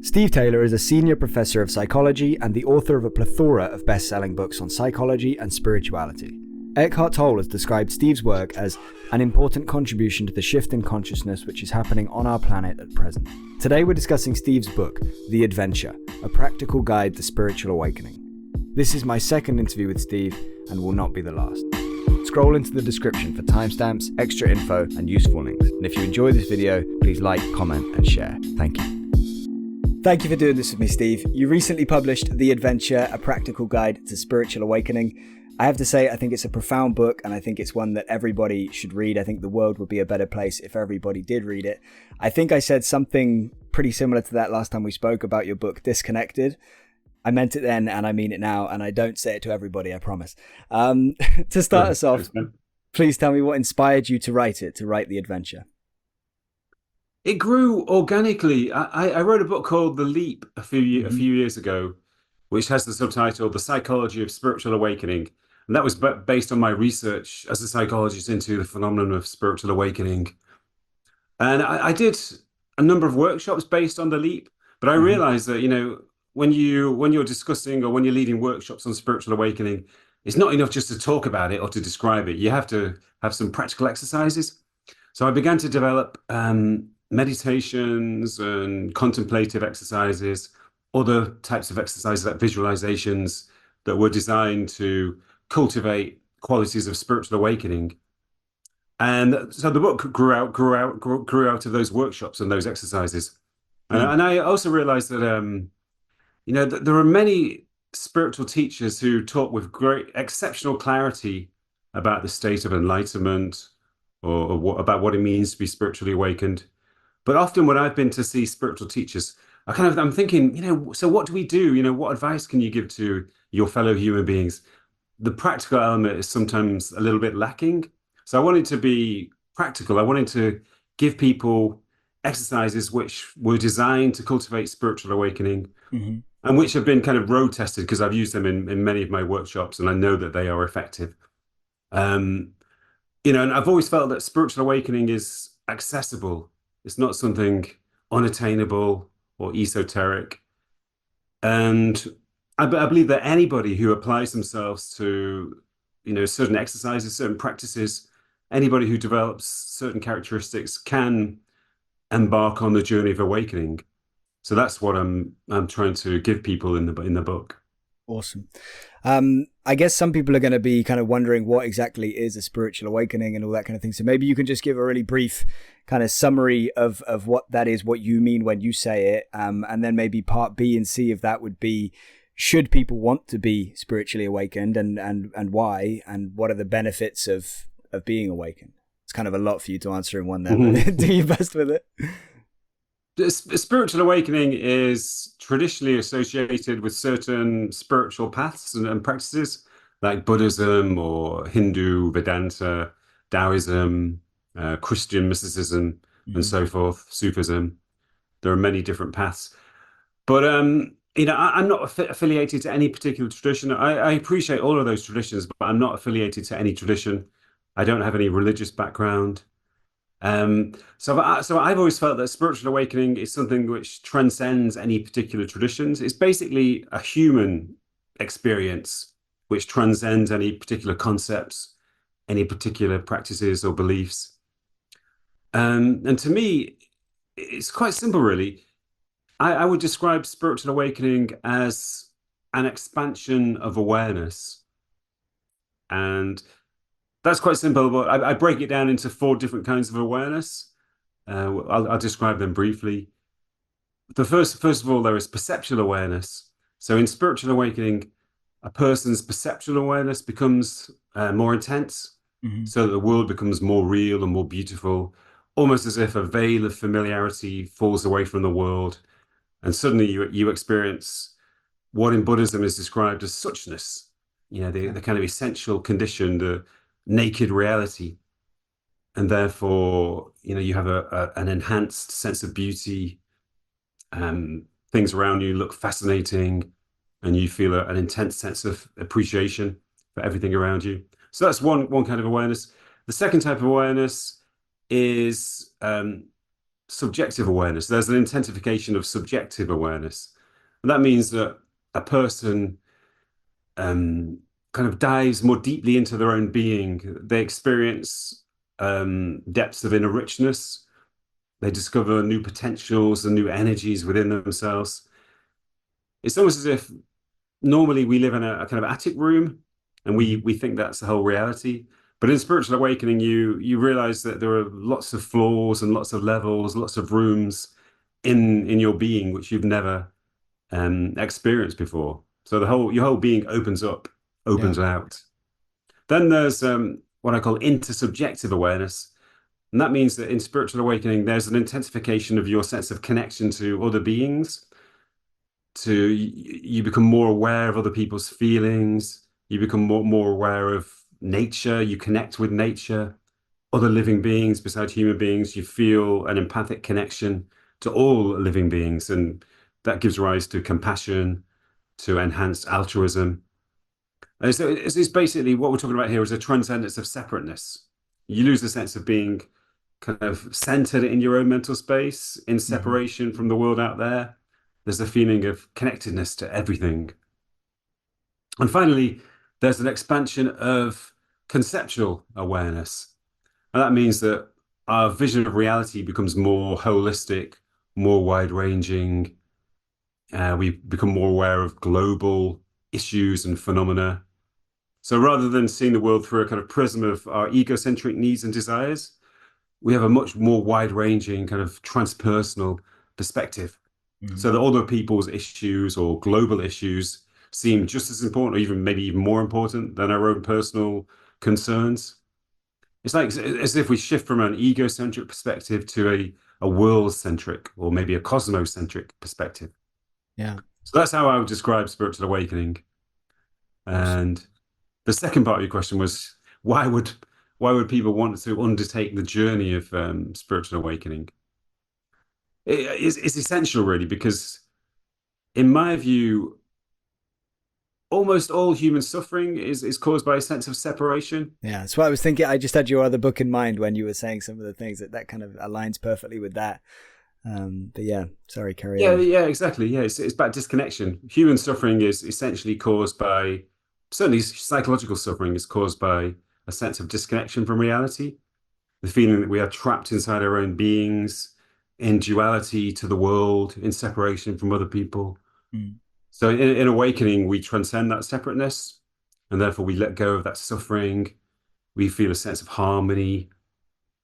Steve Taylor is a senior professor of psychology and the author of a plethora of best-selling books on psychology and spirituality. Eckhart Tolle has described Steve's work as an important contribution to the shift in consciousness which is happening on our planet at present. Today we're discussing Steve's book, The Adventure, a practical guide to spiritual awakening. This is my second interview with Steve and will not be the last. Scroll into the description for timestamps, extra info, and useful links. And if you enjoy this video, please like, comment, and share. Thank you. Thank you for doing this with me, Steve. You recently published The Adventure, a practical guide to spiritual awakening. I have to say, I think it's a profound book, and I think it's one that everybody should read. I think the world would be a better place if everybody did read it. I think I said something pretty similar to that last time we spoke about your book, Disconnected. I meant it then, and I mean it now, and I don't say it to everybody, I promise. To start us off, please tell me what inspired you to write The Adventure. It grew organically. I wrote a book called The Leap a few years ago, which has the subtitle, The Psychology of Spiritual Awakening. And that was based on my research as a psychologist into the phenomenon of spiritual awakening. And I did a number of workshops based on The Leap, but I realized that, when you're discussing or when you're leading workshops on spiritual awakening, it's not enough just to talk about it or to describe it. You have to have some practical exercises. So I began to develop meditations and contemplative exercises, other types of exercises like visualizations that were designed to cultivate qualities of spiritual awakening. And so the book grew out of those workshops and those exercises. And I also realized that, that there are many spiritual teachers who talk with great, exceptional clarity about the state of enlightenment or about what it means to be spiritually awakened. But often when I've been to see spiritual teachers, I'm thinking, so what do we do? What advice can you give to your fellow human beings? The practical element is sometimes a little bit lacking. So I wanted to be practical. I wanted to give people exercises which were designed to cultivate spiritual awakening and which have been kind of road tested because I've used them in many of my workshops and I know that they are effective. And I've always felt that spiritual awakening is accessible. It's not something unattainable or esoteric. And I believe that anybody who applies themselves to, certain exercises, certain practices, anybody who develops certain characteristics can embark on the journey of awakening. So that's what I'm trying to give people in the book. Awesome. I guess some people are going to be kind of wondering what exactly is a spiritual awakening and all that kind of thing. So maybe you can just give a really brief kind of summary of what that is, what you mean when you say it. And then maybe part B and C of that would be, should people want to be spiritually awakened and why, and what are the benefits of being awakened? It's kind of a lot for you to answer in one there, but do your best with it. Spiritual awakening is traditionally associated with certain spiritual paths and practices like Buddhism or Hindu, Vedanta, Taoism, Christian mysticism, and so forth, Sufism. There are many different paths. But, I'm not affiliated to any particular tradition. I appreciate all of those traditions, but I'm not affiliated to any tradition. I don't have any religious background. So I've always felt that spiritual awakening is something which transcends any particular traditions. It's basically a human experience which transcends any particular concepts, any particular practices or beliefs. And to me, it's quite simple, really. I would describe spiritual awakening as an expansion of awareness. And that's quite simple, but I break it down into 4 different kinds of awareness. I'll describe them briefly. First of all, there is perceptual awareness. So in spiritual awakening, a person's perceptual awareness becomes more intense, so that the world becomes more real and more beautiful, almost as if a veil of familiarity falls away from the world. And suddenly you experience what in Buddhism is described as suchness, the kind of essential condition, the naked reality. And therefore, you have an enhanced sense of beauty. Things around you look fascinating, and you feel an intense sense of appreciation for everything around you. So that's one kind of awareness. The second type of awareness is subjective awareness. There's an intensification of subjective awareness. And that means that a person kind of dives more deeply into their own being. They experience depths of inner richness. They discover new potentials and new energies within themselves. It's almost as if normally we live in a kind of attic room and we think that's the whole reality. But in spiritual awakening, you realize that there are lots of floors and lots of levels, lots of rooms in your being which you've never experienced before. So your whole being opens up, opens out. Then there's what I call intersubjective awareness. And that means that in spiritual awakening, there's an intensification of your sense of connection to other beings. You become more aware of other people's feelings. You become more aware of nature. You connect with nature, other living beings besides human beings. You feel an empathic connection to all living beings. And that gives rise to compassion, to enhanced altruism. And so it's basically what we're talking about here is a transcendence of separateness. You lose the sense of being kind of centered in your own mental space, in separation from the world out there. There's a feeling of connectedness to everything. And finally, there's an expansion of conceptual awareness. And that means that our vision of reality becomes more holistic, more wide-ranging. We become more aware of global issues and phenomena. So rather than seeing the world through a kind of prism of our egocentric needs and desires, we have a much more wide-ranging kind of transpersonal perspective. So that other people's issues or global issues seem just as important, or even maybe even more important than our own personal concerns. It's like as if we shift from an egocentric perspective to a world-centric or maybe a cosmocentric perspective. Yeah. So that's how I would describe spiritual awakening. And the second part of your question was why would people want to undertake the journey of spiritual awakening? It's essential, really, because in my view, almost all human suffering is caused by a sense of separation. Yeah, that's what I was thinking. I just had your other book in mind when you were saying some of the things that kind of aligns perfectly with that. But yeah, sorry, carry on. Yeah, exactly. Yeah, it's about disconnection. Human suffering is essentially caused by, certainly psychological suffering is caused by a sense of disconnection from reality, the feeling that we are trapped inside our own beings, in duality to the world, in separation from other people. So in awakening, we transcend that separateness, and therefore we let go of that suffering. We feel a sense of harmony.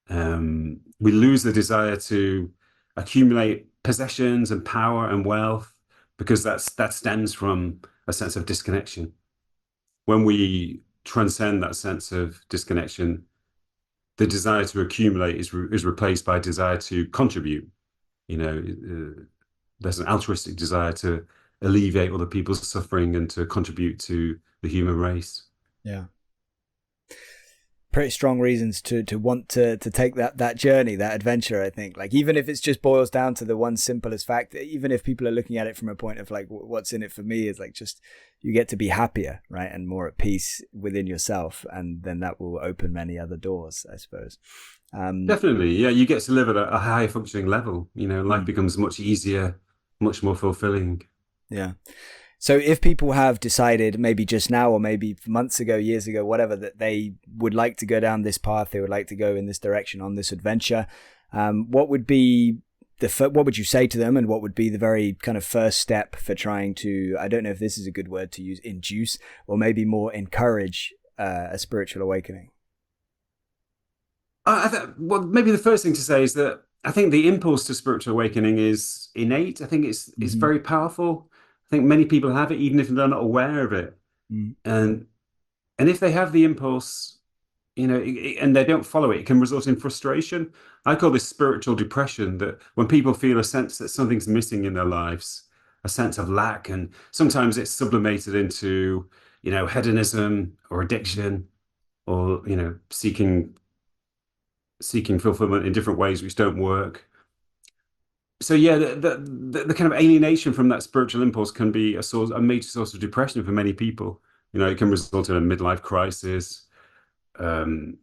We lose the desire to accumulate possessions and power and wealth, because that stems from a sense of disconnection. When we transcend that sense of disconnection, the desire to accumulate is replaced by a desire to contribute. There's an altruistic desire to alleviate other people's suffering and to contribute to the human race. Yeah. Pretty strong reasons to want to take that journey, that adventure, I think. Like, even if it's just boils down to the one simplest fact, even if people are looking at it from a point of like, what's in it for me, is like just you get to be happier, right? And more at peace within yourself. And then that will open many other doors, I suppose. Definitely. Yeah. You get to live at a high functioning level, life becomes much easier, much more fulfilling. Yeah. So if people have decided maybe just now or maybe months ago, years ago, whatever, that they would like to go down this path, they would like to go in this direction on this adventure, what would be what would you say to them, and what would be the very kind of first step for trying to, I don't know if this is a good word to use, induce, or maybe more encourage a spiritual awakening? Well, maybe the first thing to say is that I think the impulse to spiritual awakening is innate. I think it's very powerful. I think many people have it, even if they're not aware of it. And if they have the impulse, and they don't follow it, it can result in frustration. I call this spiritual depression, that when people feel a sense that something's missing in their lives, a sense of lack, and sometimes it's sublimated into, hedonism or addiction, or, seeking fulfillment in different ways which don't work. So yeah, the kind of alienation from that spiritual impulse can be a major source of depression for many people. It can result in a midlife crisis, and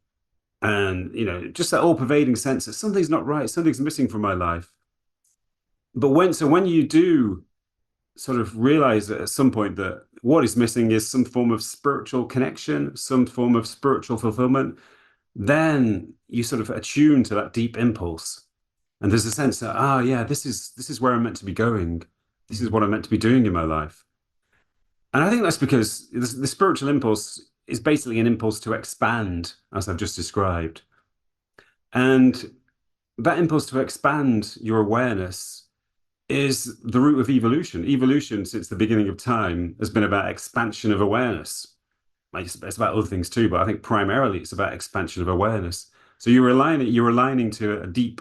And, just that all-pervading sense that something's not right, something's missing from my life. But when you do sort of realize at some point that what is missing is some form of spiritual connection, some form of spiritual fulfillment, then you sort of attune to that deep impulse. And there's a sense that, yeah, this is where I'm meant to be going. This is what I'm meant to be doing in my life. And I think that's because the spiritual impulse is basically an impulse to expand, as I've just described. And that impulse to expand your awareness is the root of evolution. Evolution, since the beginning of time, has been about expansion of awareness. Like it's about other things too, but I think primarily it's about expansion of awareness. So you're aligning to a deep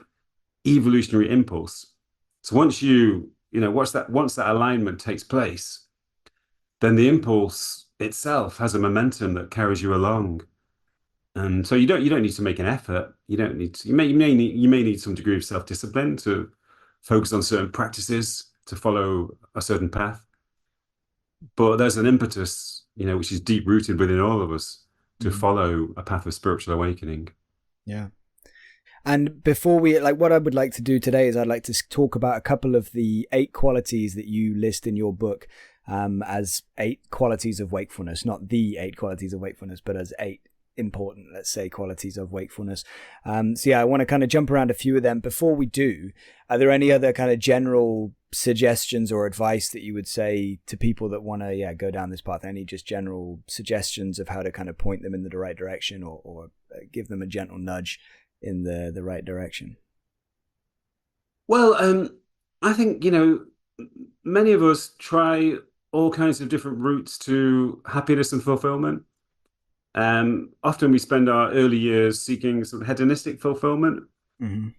evolutionary impulse. So once once that alignment takes place, then the impulse itself has a momentum that carries you along. And so you don't need to make an effort. You don't need to, you may need some degree of self-discipline to focus on certain practices, to follow a certain path. But there's an impetus, which is deep rooted within all of us to follow a path of spiritual awakening. Yeah. And before what I would like to do today is I'd like to talk about a couple of the 8 qualities that you list in your book as 8 qualities of wakefulness, not the 8 qualities of wakefulness, but as 8 important, let's say, qualities of wakefulness. So yeah, I want to kind of jump around a few of them. Before we do, are there any other kind of general suggestions or advice that you would say to people that want to go down this path? Any just general suggestions of how to kind of point them in the right direction or give them a gentle nudge in the right direction? Well, I think, many of us try all kinds of different routes to happiness and fulfillment. Often we spend our early years seeking sort of hedonistic fulfillment. Mm-hmm.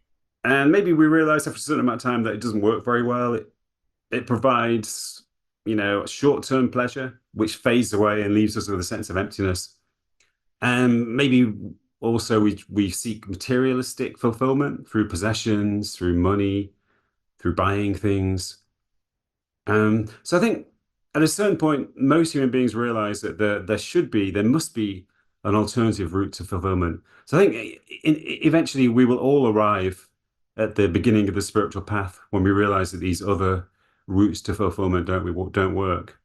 And maybe we realize after a certain amount of time that it doesn't work very well. It provides, short-term pleasure, which fades away and leaves us with a sense of emptiness. And maybe also we seek materialistic fulfillment through possessions, through money, through buying things. So I think at a certain point, most human beings realize that there must be an alternative route to fulfillment. So I think eventually we will all arrive at the beginning of the spiritual path when we realize that these other routes to fulfillment don't work.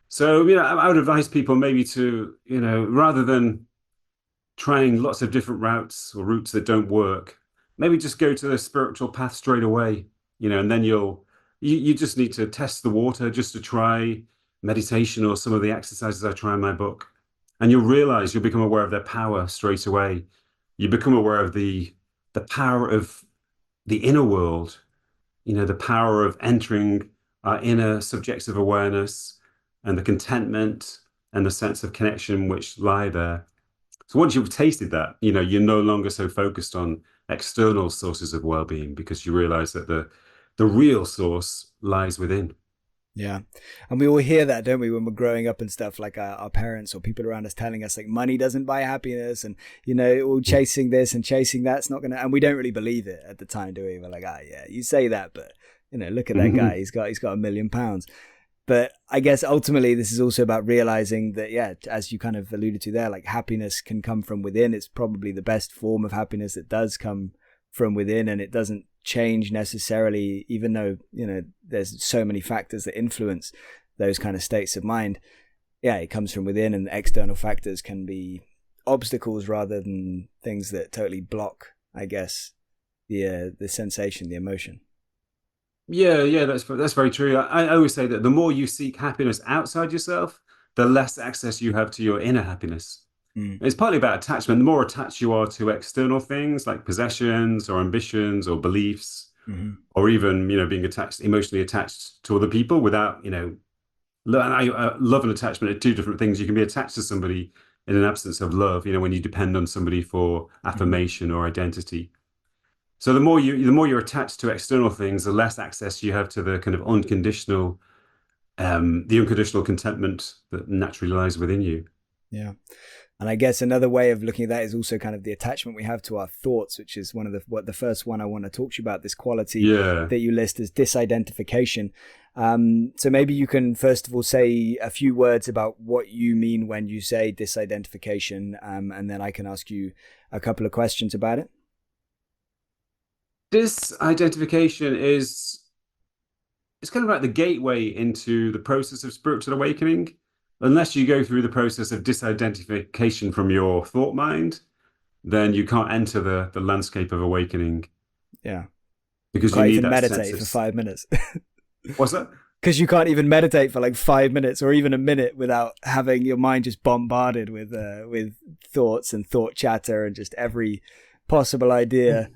So, I would advise people maybe to, rather than trying lots of different routes or routes that don't work, maybe just go to the spiritual path straight away, and then you just need to test the water just to try meditation or some of the exercises I try in my book. And you'll become aware of their power straight away. You become aware of the power of the inner world, the power of entering our inner subjective awareness and the contentment and the sense of connection which lie there. So once you've tasted that, you're no longer so focused on external sources of well-being because you realize that the real source lies within. Yeah. And we all hear that, don't we, when we're growing up and stuff, like our parents or people around us telling us like money doesn't buy happiness and, all chasing this and chasing that's not going to, and we don't really believe it at the time, do we? We're like, yeah, you say that, but look at that guy. He's got £1 million. But I guess ultimately this is also about realizing that, yeah, as you kind of alluded to there, like happiness can come from within. It's probably the best form of happiness that does come from within, and it doesn't change necessarily, even though, there's so many factors that influence those kind of states of mind. Yeah, it comes from within, and external factors can be obstacles rather than things that totally block, I guess, the sensation, the emotion. Yeah, that's very true. I always say that the more you seek happiness outside yourself, the less access you have to your inner happiness. It's partly about attachment. The more attached you are to external things like possessions or ambitions or beliefs, or even, being emotionally attached to other people without, love and attachment are 2 different things. You can be attached to somebody in an absence of love, when you depend on somebody for affirmation or identity. So the more you're attached to external things, the less access you have to the kind of unconditional contentment that naturally lies within you. Yeah. And I guess another way of looking at that is also kind of the attachment we have to our thoughts, which is the first one I want to talk to you about, this quality that you list as disidentification. So maybe you can first of all say a few words about what you mean when you say disidentification, and then I can ask you a couple of questions about it. Disidentification is it's kind of like the gateway into the process of spiritual awakening. Unless you go through the process of disidentification from your thought mind, then you can't enter the landscape of awakening Yeah. because you Can't need even that sense meditate of for 5 minutes. what's that? Because you can't even meditate for like 5 minutes or even a minute without having your mind just bombarded with thoughts and thought chatter and just every possible idea.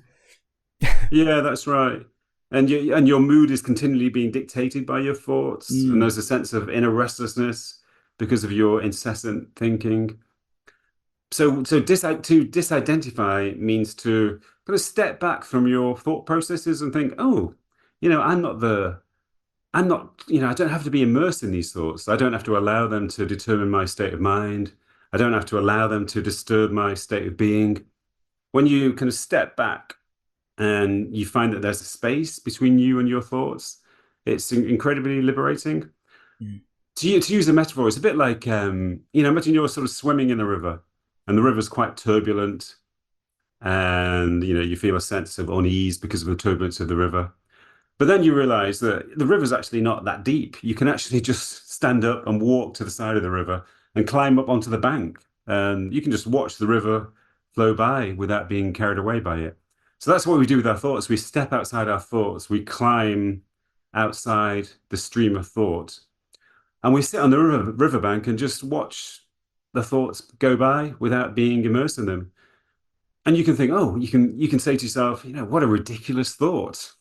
Yeah, that's right. And your mood is continually being dictated by your thoughts, and Mm, there's a sense of inner restlessness because of your incessant thinking. So to disidentify means to kind of step back from your thought processes and think, oh, I'm not, I don't have to be immersed in these thoughts. I don't have to allow them to determine my state of mind. I don't have to allow them to disturb my state of being. When you kind of step back and you find that there's a space between you and your thoughts, it's incredibly liberating. mm, To use a metaphor, it's a bit like, imagine you're sort of swimming in a river and the river's quite turbulent and, you feel a sense of unease because of the turbulence of the river. But then you realize that the river's actually not that deep. You can actually just stand up and walk to the side of the river and climb up onto the bank. And you can just watch the river flow by without being carried away by it. So that's what we do with our thoughts. We step outside our thoughts. We climb outside the stream of thought. And we sit on the riverbank and just watch the thoughts go by without being immersed in them. And you can think, oh, you can say to yourself, what a ridiculous thought.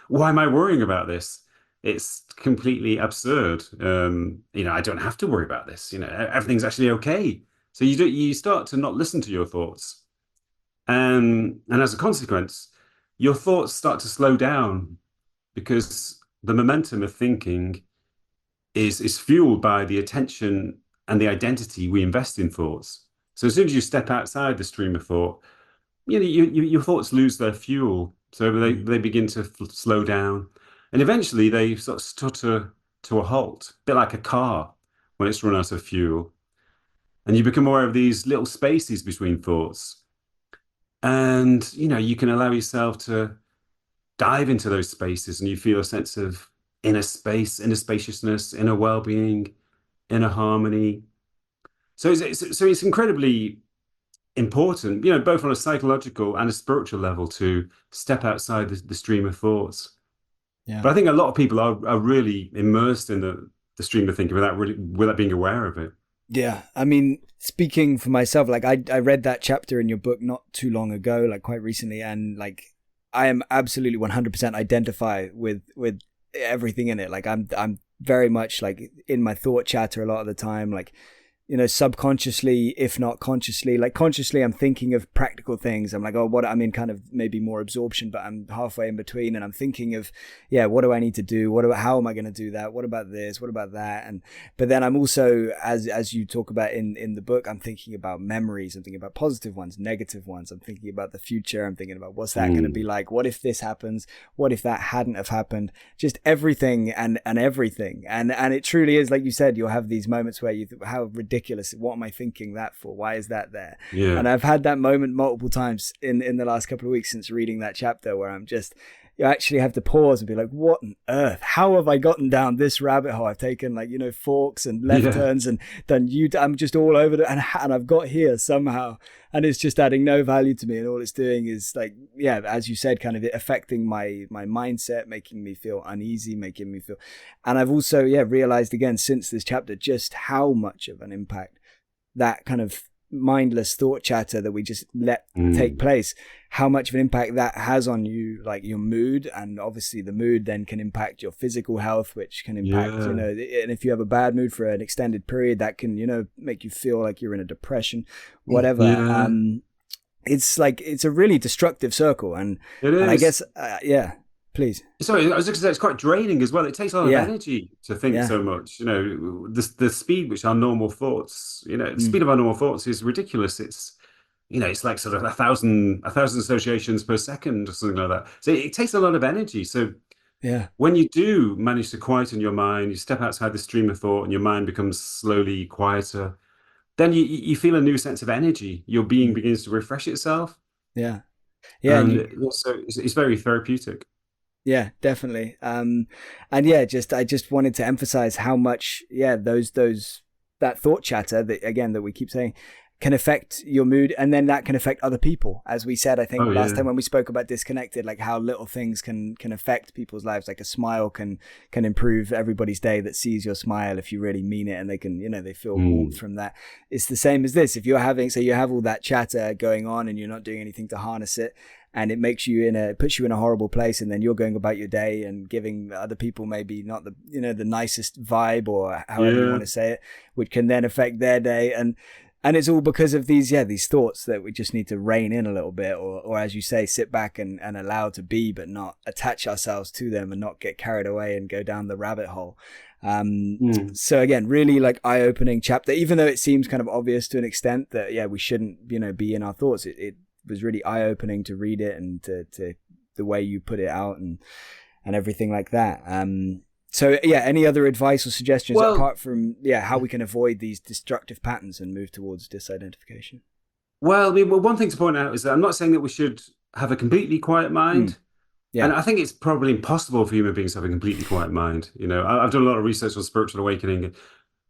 Why am I worrying about this? It's completely absurd. I don't have to worry about this. Everything's actually okay. So you start to not listen to your thoughts. And as a consequence, your thoughts start to slow down because the momentum of thinking is fueled by the attention and the identity we invest in thoughts. So as soon as you step outside the stream of thought, your thoughts lose their fuel, so mm. they begin to slow down, and eventually they sort of stutter to a halt, a bit like a car when it's run out of fuel. And you become aware of these little spaces between thoughts, and you can allow yourself to dive into those spaces, and you feel a sense of inner space, inner spaciousness, inner well-being, inner harmony. So it's incredibly important, both on a psychological and a spiritual level to step outside the stream of thoughts. Yeah. But I think a lot of people are really immersed in the stream of thinking without being aware of it. Yeah. I mean, speaking for myself, like I read that chapter in your book not too long ago, like quite recently, and like I am absolutely 100% identify with everything in it. Like I'm very much like in my thought chatter a lot of the time, like subconsciously, if not consciously. Like consciously, I'm thinking of practical things. I'm like, oh, what? I'm in kind of maybe more absorption, but I'm halfway in between, and I'm thinking of, yeah, what do I need to do? How am I going to do that? What about this? What about that? But then I'm also, as you talk about in the book, I'm thinking about memories. I'm thinking about positive ones, negative ones. I'm thinking about the future. I'm thinking about what's that going to be like? What if this happens? What if that hadn't have happened? Just everything and everything. And it truly is, like you said, you'll have these moments where you think, how ridiculous. What am I thinking that for? Why is that there? Yeah. And I've had that moment multiple times in the last couple of weeks since reading that chapter, where I'm just, you actually have to pause and be like, what on earth? How have I gotten down this rabbit hole? I've taken forks and left turns and done I'm just all over it, and I've got here somehow, and it's just adding no value to me, and all it's doing is, like, yeah, as you said, kind of affecting my mindset, making me feel uneasy, making me feel. And I've also realized again since this chapter just how much of an impact that kind of mindless thought chatter that we just let take place, how much of an impact that has on you, like your mood. And obviously the mood then can impact your physical health, which can impact, and if you have a bad mood for an extended period, that can, make you feel like you're in a depression, whatever. It's like, it's a really destructive circle. And It is. And I guess, please. Sorry, I was going to say it's quite draining as well. It takes a lot of energy to think so much. The speed which our normal thoughts, the speed of our normal thoughts is ridiculous. It's like sort of 1,000 associations per second or something like that. So it takes a lot of energy. So Yeah. When you do manage to quieten your mind, you step outside the stream of thought and your mind becomes slowly quieter, then you feel a new sense of energy. Your being Mm. begins to refresh itself. Yeah. Yeah. And you, And so it's very therapeutic. yeah, definitely. And yeah, I just wanted to emphasize how much, yeah, that thought chatter that, again, that we keep saying can affect your mood, and then that can affect other people. As we said, I think Oh, last yeah. time when we spoke about disconnected, like how little things can affect people's lives. Like a smile can improve everybody's day that sees your smile if you really mean it, and they can, they feel warmth Mm. from that. It's the same as this. If you're having, so you have all that chatter going on and you're not doing anything to harness it, and it puts you in a horrible place, and then you're going about your day and giving other people maybe not the nicest vibe, or however you want Yeah. to say it, which can then affect their day. And it's all because of these thoughts that we just need to rein in a little bit, or as you say, sit back and allow to be, but not attach ourselves to them and not get carried away and go down the rabbit hole. Mm. So again, really like eye-opening chapter, even though it seems kind of obvious to an extent that, yeah, we shouldn't, be in our thoughts. It was really eye-opening to read it, and to the way you put it out, and everything like that. So yeah, any other advice or suggestions Well, apart from, yeah, how we can avoid these destructive patterns and move towards disidentification? I mean, one thing to point out is that I'm not saying that we should have a completely quiet Mm, mind. And yeah. I think it's probably impossible for human beings to have a completely quiet mind. I've done a lot of research on spiritual awakening,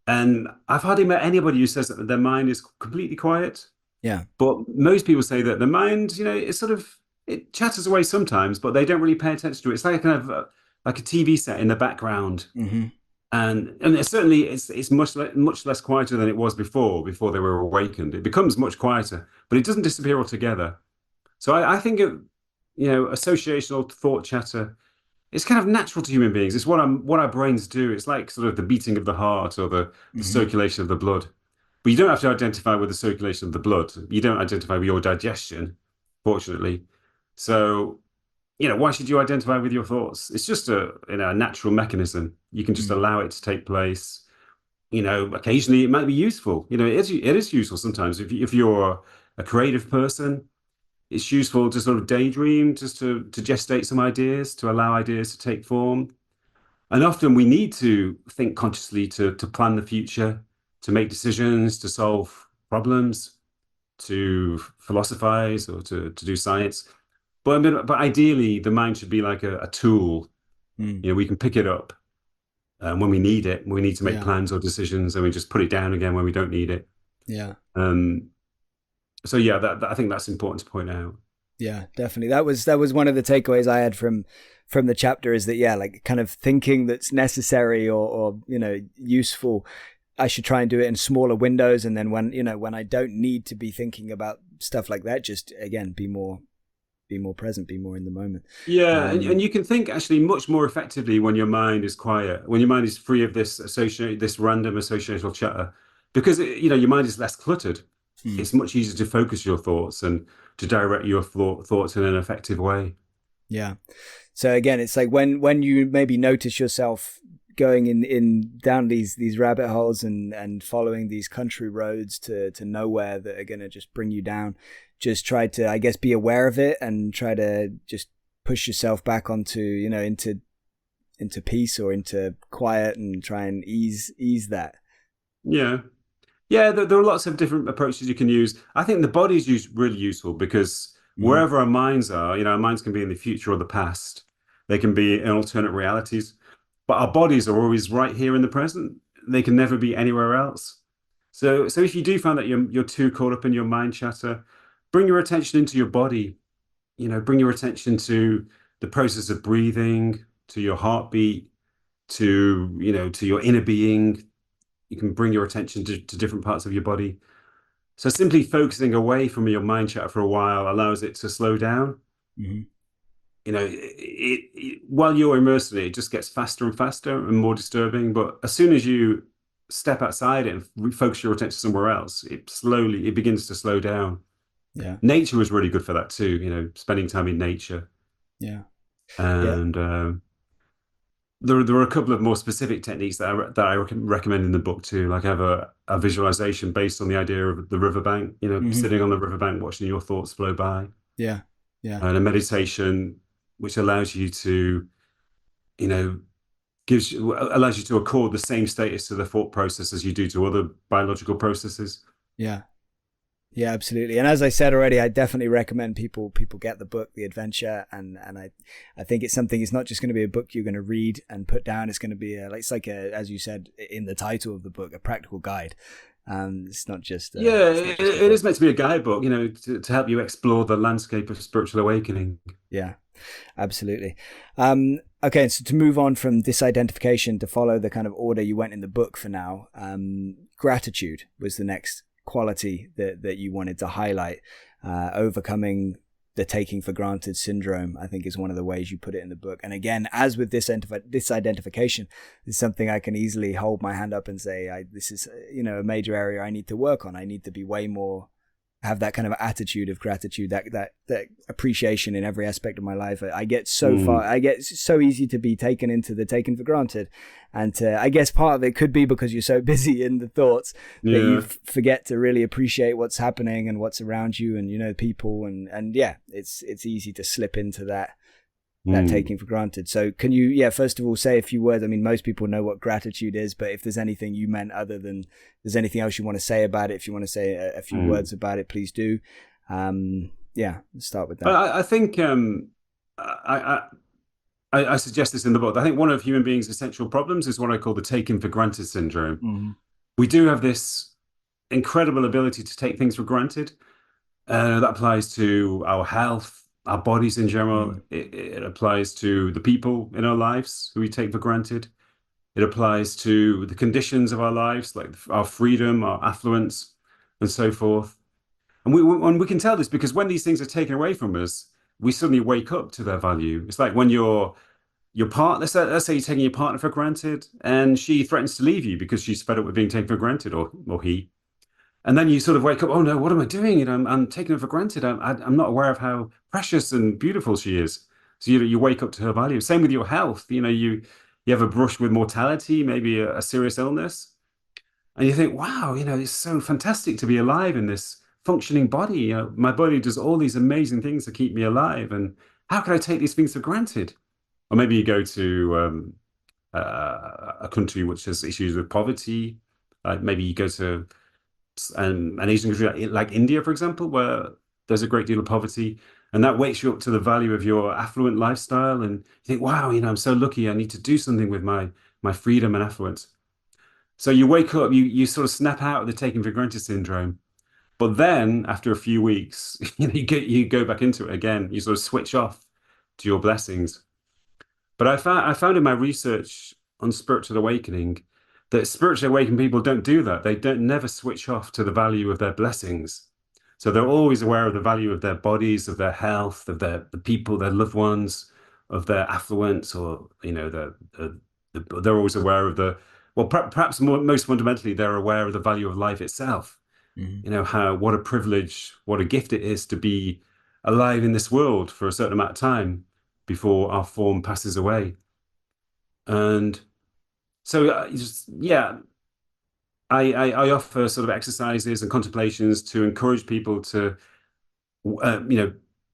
and I've hardly met anybody who says that their mind is completely quiet. Yeah. But most people say that the mind, it's sort of, it chatters away sometimes, but they don't really pay attention to it. It's like kind of like a TV set in the background, Mm-hmm. and certainly it's much less quieter than it was before they were awakened. It becomes much quieter, but it doesn't disappear altogether. So I think associational thought chatter, it's kind of natural to human beings. It's what our brains do. It's like sort of the beating of the heart, or the Mm-hmm. circulation of the blood. But you don't have to identify with the circulation of the blood. You don't identify with your digestion, fortunately. So, why should you identify with your thoughts? It's just a natural mechanism. You can just Mm. allow it to take place. Occasionally it might be useful. It is useful sometimes. If you're a creative person, it's useful to sort of daydream, just to gestate some ideas, to allow ideas to take form. And often we need to think consciously to plan the future, to make decisions, to solve problems, to philosophize, or to do science. But ideally, the mind should be like a tool. Mm. We can pick it up when we need it. When we need to make Yeah. plans or decisions, and we just put it down again when we don't need it. Yeah. Um, so yeah, I think that's important to point out. Yeah, definitely. That was one of the takeaways I had from the chapter, is that, yeah, like kind of thinking that's necessary, or useful, I should try and do it in smaller windows, and then when I don't need to be thinking about stuff like that, just again be more present, be more in the moment. Yeah, and Um you can think actually much more effectively when your mind is quiet, when your mind is free of this random associational chatter, because your mind is less cluttered. hmm, It's much easier to focus your thoughts and to direct your thoughts in an effective way. yeah. So again, it's like when you maybe notice yourself going in down these rabbit holes, and following these country roads to nowhere that are going to just bring you down, just try to, I guess, be aware of it, and try to just push yourself back onto, into peace, or into quiet, and try and ease that. Yeah. Yeah, there are lots of different approaches you can use. I think the body is really useful because Mm-hmm. wherever our minds are, our minds can be in the future or the past. They can be in alternate realities, but our bodies are always right here in the present. They can never be anywhere else. So if you do find that you're too caught up in your mind chatter, bring your attention into your body. Bring your attention to the process of breathing, to your heartbeat, to your inner being. You can bring your attention to different parts of your body. So simply focusing away from your mind chatter for a while allows it to slow down. Mm-hmm. While you're immersed in it, it just gets faster and faster and more disturbing. But as soon as you step outside it and refocus your attention somewhere else, it begins to slow down. Yeah. Nature is really good for that too. Spending time in nature, Yeah. Yeah. and there are a couple of more specific techniques that I recommend in the book too. Like I have a visualization based on the idea of the riverbank, Mm-hmm. sitting on the riverbank, watching your thoughts flow by, Yeah. Yeah. and a meditation which allows you to you know, allows you to accord the same status to the thought process as you do to other biological processes. Yeah. Yeah, absolutely. And as I said already, I definitely recommend people get the book, The Adventure, and I think it's something. It's not just going to be a book you're going to read and put down. It's going to be it's like as you said in the title of the book, a practical guide. It's not just it is meant to be a guidebook, to help you explore the landscape of spiritual awakening. Yeah, absolutely. Okay, so to move on from disidentification, to follow the kind of order you went in the book for now, gratitude was the next quality that you wanted to highlight. Overcoming the taking for granted syndrome, I think, is one of the ways you put it in the book. And again, as with disidentification, is something I can easily hold my hand up and say, this is a major area I need to work on. I need to be way more, have that kind of attitude of gratitude, that appreciation in every aspect of my life. I get so easy to be taken into the taken for granted, and I guess part of it could be because you're so busy in the thoughts that you forget to really appreciate what's happening and what's around you, and people, and yeah, it's easy to slip into that taking for granted. So can you, first of all, say a few words? I mean, most people know what gratitude is, but if there's anything you meant other than, there's anything else you want to say about it, if you want to say a few words about it, please do. Let's start with that. I think I suggest this in the book. I think one of human beings' essential problems is what I call the taken for granted syndrome. Mm-hmm. We do have this incredible ability to take things for granted. That applies to our health, our bodies in general. It applies to the people in our lives who we take for granted. It applies to the conditions of our lives, like our freedom, our affluence, and so forth. And we can tell this because when these things are taken away from us, we suddenly wake up to their value. It's like when your partner, let's say you're taking your partner for granted, and she threatens to leave you because she's fed up with being taken for granted, or he. And then you sort of wake up, oh no, what am I doing? I'm taking her for granted. I'm not aware of how precious and beautiful she is. So you wake up to her value. Same with your health. You have a brush with mortality, maybe a serious illness, and you think, wow, it's so fantastic to be alive in this functioning body. My body does all these amazing things to keep me alive, and how can I take these things for granted? Or maybe you go to a country which has issues with poverty. Maybe you go to an Asian country like India, for example, where there's a great deal of poverty, and that wakes you up to the value of your affluent lifestyle, and you think, wow, I'm so lucky. I need to do something with my freedom and affluence. So you wake up, you sort of snap out of the taking for granted syndrome, but then after a few weeks, you go back into it again. You sort of switch off to your blessings. But I found in my research on spiritual awakening that spiritually awakened people don't do that. They don't never switch off to the value of their blessings. So they're always aware of the value of their bodies, of their health, of the people, their loved ones, of their affluence, or they're always aware of perhaps most fundamentally, they're aware of the value of life itself. Mm-hmm. What a privilege, what a gift it is to be alive in this world for a certain amount of time before our form passes away. And so, I offer sort of exercises and contemplations to encourage people to,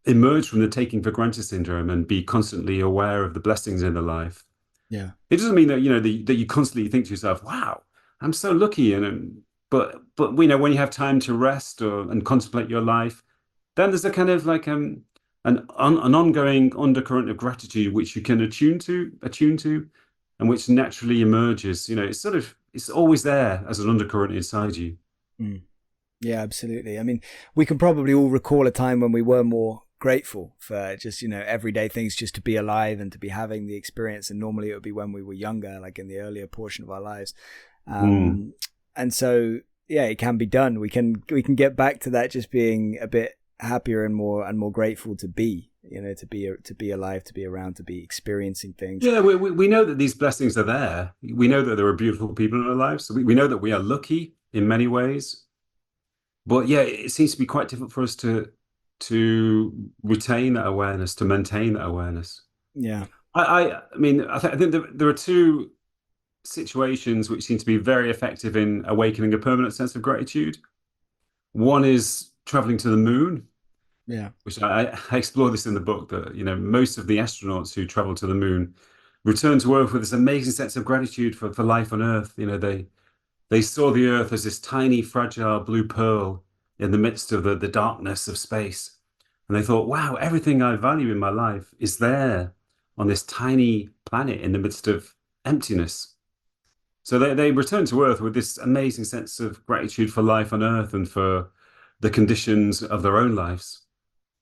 emerge from the taking for granted syndrome and be constantly aware of the blessings in their life. Yeah, it doesn't mean that that you constantly think to yourself, "Wow, I'm so lucky," but when you have time to rest and contemplate your life, then there's a kind of like an ongoing undercurrent of gratitude which you can attune to, and which naturally emerges. It's always there as an undercurrent inside you. Yeah, absolutely. I mean, we can probably all recall a time when we were more grateful for just everyday things, just to be alive and to be having the experience. And normally it would be when we were younger, like in the earlier portion of our lives. And so it can be done. We can get back to that, just being a bit happier and more grateful to be to be alive, to be around, to be experiencing things. We know that these blessings are there. We know that there are beautiful people in our lives. So we know that we are lucky in many ways, but it seems to be quite difficult for us to retain that awareness, to maintain that awareness. I think there are two situations which seem to be very effective in awakening a permanent sense of gratitude. One is traveling to the moon, which I explore this in the book, that most of the astronauts who travel to the moon returned to Earth with this amazing sense of gratitude for life on Earth. They saw the Earth as this tiny, fragile blue pearl in the midst of the darkness of space. And they thought, wow, everything I value in my life is there on this tiny planet in the midst of emptiness. So they returned to Earth with this amazing sense of gratitude for life on Earth and for the conditions of their own lives.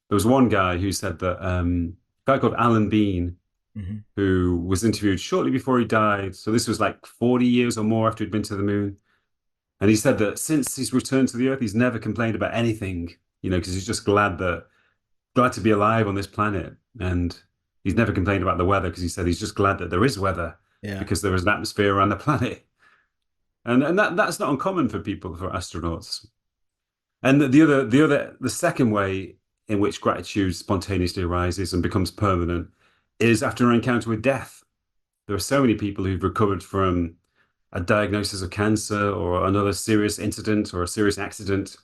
There was one guy who said that, a guy called Alan Bean, Hmm. who was interviewed shortly before he died. So this was like 40 years or more after he'd been to the moon. And he said that since he's returned to the Earth, he's never complained about anything, because he's just glad to be alive on this planet. And he's never complained about the weather because he said he's just glad that there is weather Yeah. because there is an atmosphere around the planet. And that's not uncommon for people, for astronauts. And the second way in which gratitude spontaneously arises and becomes permanent is after an encounter with death. There are so many people who've recovered from a diagnosis of cancer or another serious incident or a serious accident,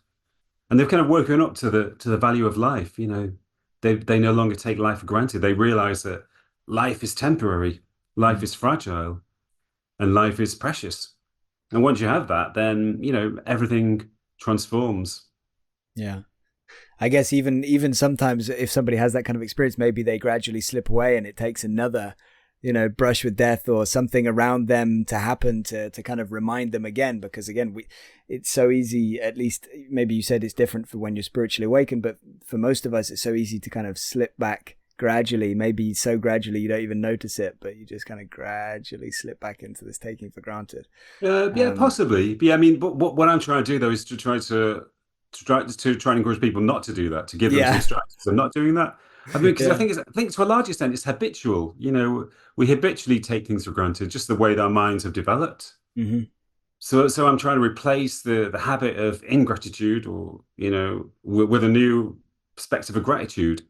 and they've kind of woken up to the value of life. They no longer take life for granted. They realize that life is temporary, life Mm. is fragile, and life is precious. And once you have that, then everything transforms. Yeah. I guess even sometimes if somebody has that kind of experience, maybe they gradually slip away and it takes another, brush with death or something around them to happen to kind of remind them again. Because again, it's so easy, at least maybe you said it's different for when you're spiritually awakened, but for most of us, it's so easy to kind of slip back gradually, maybe so gradually you don't even notice it, but you just kind of gradually slip back into this taking for granted. Yeah, Um, possibly. But yeah, I mean, but what I'm trying to do though is to try and encourage people not to do that, to give them some yeah. strategies of not doing that. I mean, because I Yeah. think to a large extent it's habitual. We habitually take things for granted, just the way that our minds have developed. Hmm. So I'm trying to replace the habit of ingratitude, or with a new perspective of gratitude.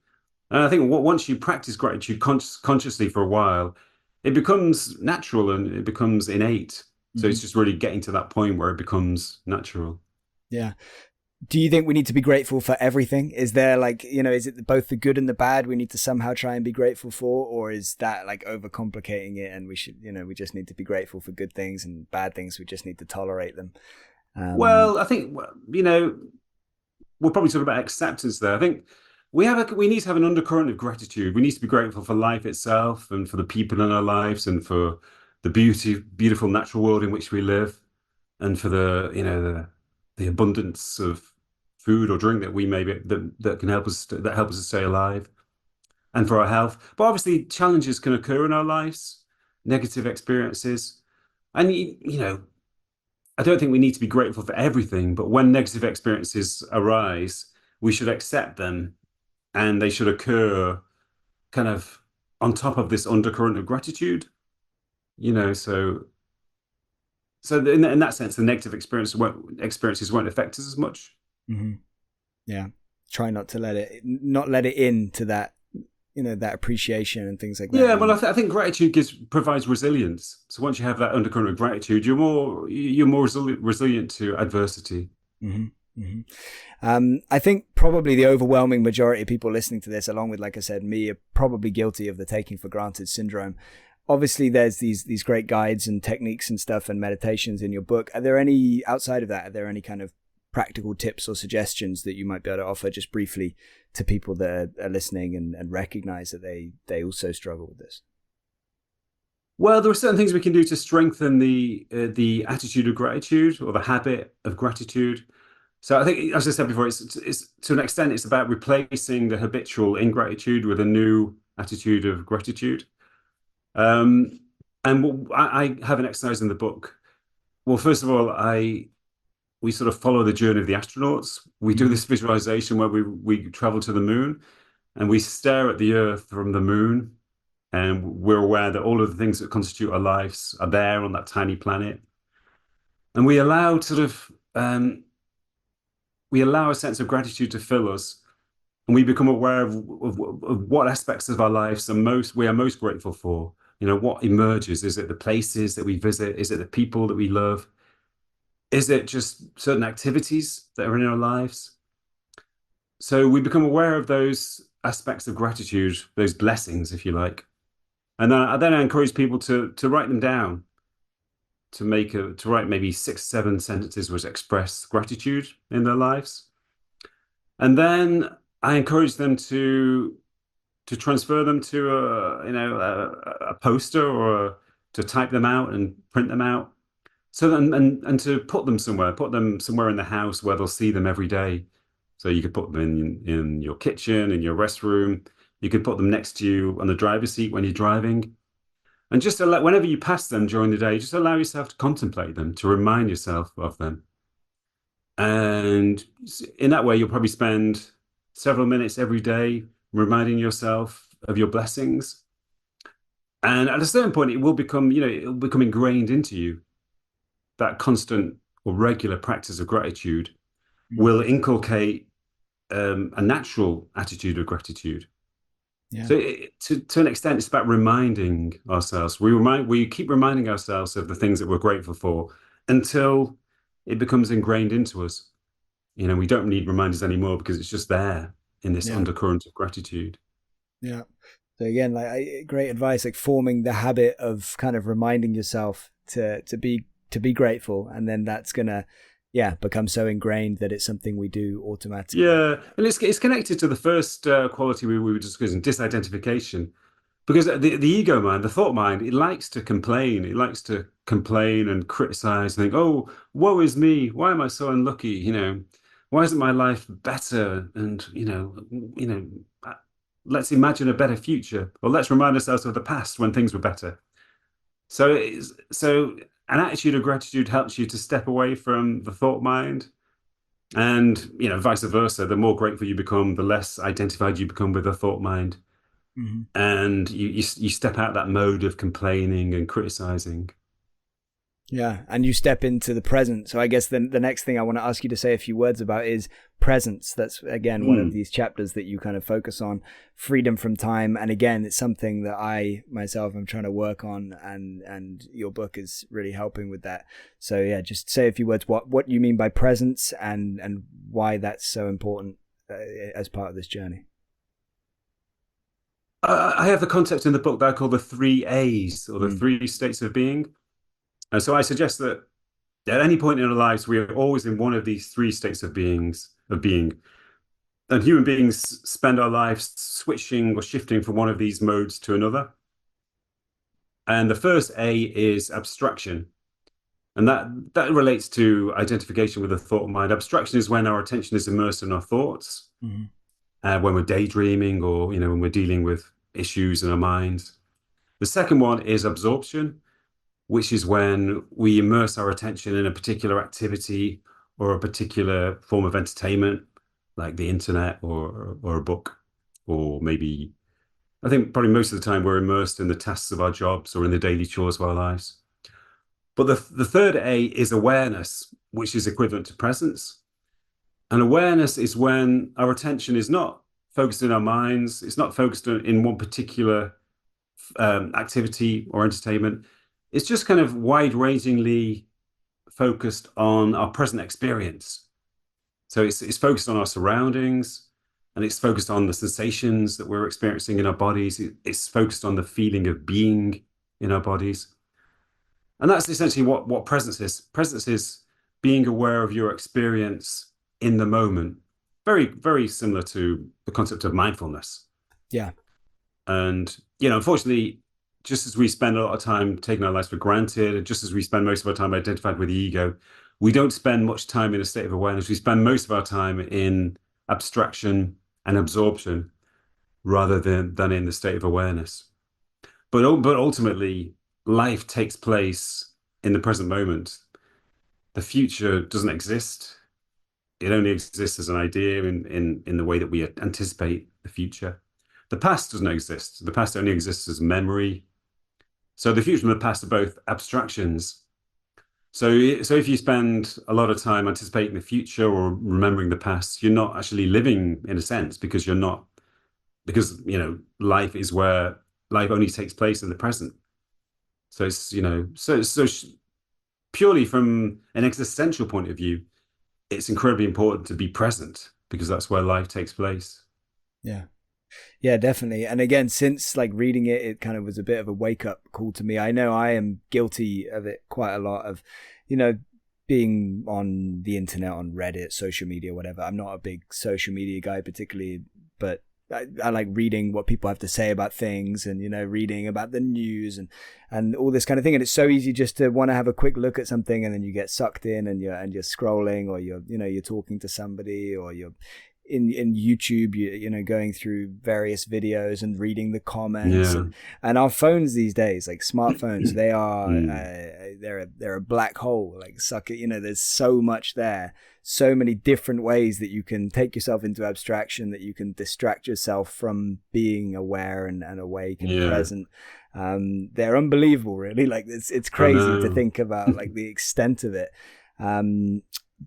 And I think once you practice gratitude consciously for a while, it becomes natural and it becomes innate. So Hmm. it's just really getting to that point where it becomes natural. Yeah. Do you think we need to be grateful for everything? Is there like, is it both the good and the bad we need to somehow try and be grateful for? Or is that like overcomplicating it and we should, we just need to be grateful for good things and bad things, we just need to tolerate them? Um, Well, I think we'll probably talk about acceptance there. I think we need to have an undercurrent of gratitude. We need to be grateful for life itself and for the people in our lives and for the beautiful natural world in which we live and for the abundance of food or drink that we maybe that can help us to stay alive and for our health. But obviously, challenges can occur in our lives, negative experiences, and I don't think we need to be grateful for everything. But when negative experiences arise, we should accept them, and they should occur kind of on top of this undercurrent of gratitude. So in that sense, the negative experiences won't affect us as much. mhm. Yeah. Try not to not let it into that, that appreciation and things like that. Yeah, well, I think gratitude provides resilience. So once you have that undercurrent of gratitude, you're more resilient to adversity. Hmm. Hmm. I think probably the overwhelming majority of people listening to this, along with, like I said, me, are probably guilty of the taking for granted syndrome. Obviously, there's these great guides and techniques and stuff and meditations in your book. Are there any outside of that? Are there any kind of practical tips or suggestions that you might be able to offer just briefly to people that are listening and recognize that they also struggle with this? Well, there are certain things we can do to strengthen the attitude of gratitude or the habit of gratitude. So I think, as I said before, it's to an extent it's about replacing the habitual ingratitude with a new attitude of gratitude. Um, and I have an exercise in the book. Well, first of all, we sort of follow the journey of the astronauts. We do Mm-hmm. this visualization where we travel to the moon and we stare at the Earth from the moon, and we're aware that all of the things that constitute our lives are there on that tiny planet. And we allow a sense of gratitude to fill us, and we become aware of what aspects of our lives we are most grateful for. What emerges? Is it the places that we visit? Is it the people that we love? Is it just certain activities that are in our lives? So we become aware of those aspects of gratitude, those blessings, if you like. And then I encourage people to write them down, to write maybe 6, 7 sentences which express gratitude in their lives. And then I encourage them to transfer them to a poster, or to type them out and print them out. So then, and to put them somewhere in the house where they'll see them every day. So you could put them in your kitchen, in your restroom. You could put them next to you on the driver's seat when you're driving. And just whenever you pass them during the day, just allow yourself to contemplate them, to remind yourself of them. And in that way, you'll probably spend several minutes every day reminding yourself of your blessings. And at a certain point, it'll become ingrained into you. That constant or regular practice of gratitude will inculcate a natural attitude of gratitude. Yeah. So to an extent, it's about reminding ourselves. We keep reminding ourselves of the things that we're grateful for until it becomes ingrained into us. We don't need reminders anymore because it's just there in this undercurrent of gratitude. Yeah. So again, great advice, like forming the habit of kind of reminding yourself to be grateful, and then that's gonna become so ingrained that it's something we do automatically. Yeah, and it's connected to the first quality we were discussing, disidentification, because the ego mind, the thought mind, it likes to complain. It likes to complain and criticize and think, "Oh, woe is me! Why am I so unlucky? Why isn't my life better?" And let's imagine a better future, or let's remind ourselves of the past when things were better. So an attitude of gratitude helps you to step away from the thought mind, and vice versa. The more grateful you become, the less identified you become with the thought mind, and you step out that mode of complaining and criticizing. Yeah, and you step into the present. So I guess the next thing I want to ask you to say a few words about is presence. That's, again, one of these chapters that you kind of focus on, freedom from time. And again, it's something that I myself am trying to work on, and your book is really helping with that. So yeah, just say a few words what you mean by presence, and why that's so important as part of this journey. I have the concept in the book that I call the 3 A's, or the 3 states of being. And so I suggest that at any point in our lives, we are always in one of these 3 states of being. And human beings spend our lives switching or shifting from one of these modes to another. And the first A is abstraction. And that relates to identification with the thought mind. Abstraction is when our attention is immersed in our thoughts, when we're daydreaming, or when we're dealing with issues in our minds. The second one is absorption, which is when we immerse our attention in a particular activity or a particular form of entertainment, like the internet or a book, or maybe, I think probably most of the time we're immersed in the tasks of our jobs or in the daily chores of our lives. But the third A is awareness, which is equivalent to presence. And awareness is when our attention is not focused in our minds, it's not focused in one particular activity or entertainment. It's just kind of wide-rangingly focused on our present experience. So it's focused on our surroundings, and it's focused on the sensations that we're experiencing in our bodies. It's focused on the feeling of being in our bodies. And that's essentially what presence is. Presence is being aware of your experience in the moment. Very, very similar to the concept of mindfulness. Yeah. And, unfortunately, just as we spend a lot of time taking our lives for granted, and just as we spend most of our time identified with the ego, we don't spend much time in a state of awareness. We spend most of our time in abstraction and absorption rather than in the state of awareness. But ultimately, life takes place in the present moment. The future doesn't exist. It only exists as an idea in the way that we anticipate the future. The past doesn't exist. The past only exists as memory. So the future and the past are both abstractions. So if you spend a lot of time anticipating the future or remembering the past, you're not actually living, in a sense, because life is where life only takes place in the present. So it's, so purely from an existential point of view, it's incredibly important to be present, because that's where life takes place. Yeah. Yeah, definitely. And again, since like reading it, it kind of was a bit of a wake up call to me. I know I am guilty of it quite a lot of, you know, being on the internet, on Reddit, social media, whatever. I'm not a big social media guy particularly, but I like reading what people have to say about things, and, you know, reading about the news and all this kind of thing. And it's so easy just to want to have a quick look at something, and then you get sucked in, and you're scrolling, or you're talking to somebody, or you're in YouTube, you know, going through various videos and reading the comments, Yeah. and our phones these days, like smartphones, they are Mm. they're a black hole, like suck it, you know, there's so much there, so many different ways that you can take yourself into abstraction, that you can distract yourself from being aware and awake and Yeah. present. They're unbelievable, really. Like it's I crazy to know. think about, like, the extent of it.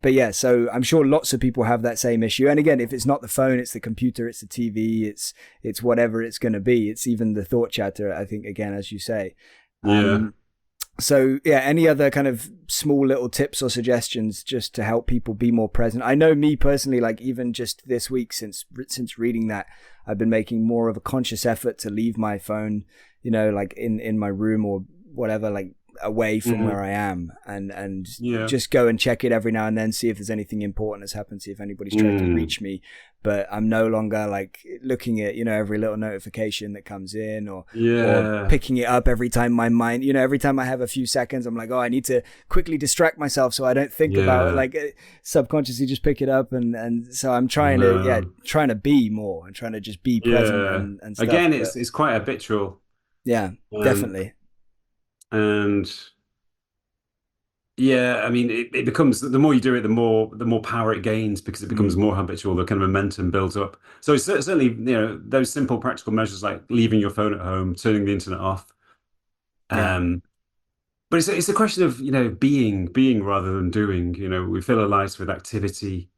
But yeah, so I'm sure lots of people have that same issue. And again, if it's not the phone, it's the computer, it's the TV, it's whatever it's going to be. It's even the thought chatter, I think, again, as you say. Yeah. So yeah, any other kind of small little tips or suggestions just to help people be more present? I know me personally, like even just this week, since reading that, I've been making more of a conscious effort to leave my phone, you know, like in my room or whatever, like away from Hmm. where I am, and Yeah. just go and check it every now and then, see if there's anything important has happened, see if anybody's tried to Mm. reach me. But I'm no longer like looking at, you know, every little notification that comes in, or Yeah. picking it up every time my mind, you know, every time I have a few seconds, I'm like, oh, I need to quickly distract myself so I don't think about it, Yeah. like subconsciously just pick it up. And so I'm I trying to, yeah, know. trying to be more and trying to just be present Yeah. and stuff. Again, But it's quite habitual. yeah, Um, definitely. and yeah, I mean, it becomes, the more you do it, the more power it gains, because it becomes Mm, more habitual. The kind of momentum builds up. So it's certainly, those simple practical measures like leaving your phone at home, turning the internet off. yeah, Um, but it's a question of, being rather than doing. We fill our lives with activity,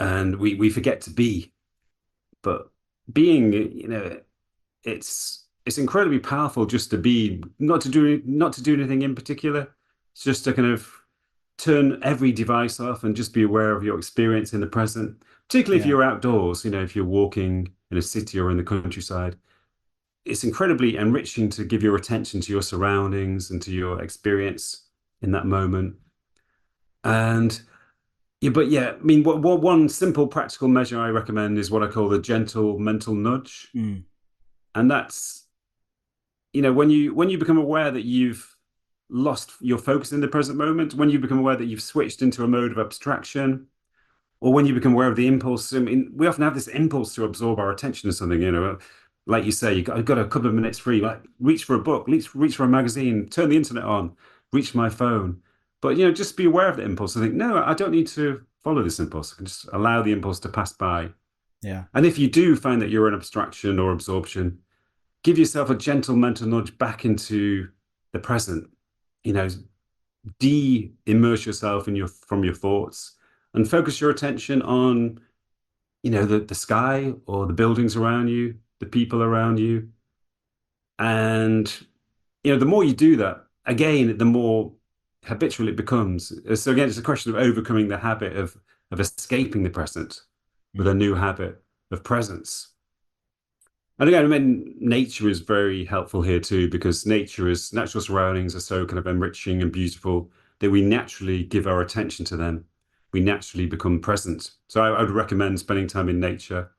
and we forget to be. But being, it's incredibly powerful just to be, not to do anything in particular. It's just to kind of turn every device off and just be aware of your experience in the present, particularly if yeah, you're outdoors, if you're walking in a city or in the countryside. It's incredibly enriching to give your attention to your surroundings and to your experience in that moment. And yeah, but yeah, I mean, what one simple practical measure I recommend is what I call the gentle mental nudge. mm, And that's, when you become aware that you've lost your focus in the present moment, when you become aware that you've switched into a mode of abstraction, or when you become aware of the impulse. I mean, we often have this impulse to absorb our attention to something, like you say, I've got a couple of minutes free, like reach for a book, reach for a magazine, turn the internet on, reach my phone. But, just be aware of the impulse and think, no, I don't need to follow this impulse. I can just allow the impulse to pass by. yeah, And if you do find that you're in abstraction or absorption, give yourself a gentle mental nudge back into the present. You know, de-immerse yourself from your thoughts and focus your attention on, the sky or the buildings around you, the people around you. And, the more you do that, again, the more habitual it becomes. So again, it's a question of overcoming the habit of escaping the present with a mm, new habit of presence. And again, I mean, nature is very helpful here too, because natural surroundings are so kind of enriching and beautiful that we naturally give our attention to them. We naturally become present. So I would recommend spending time in nature.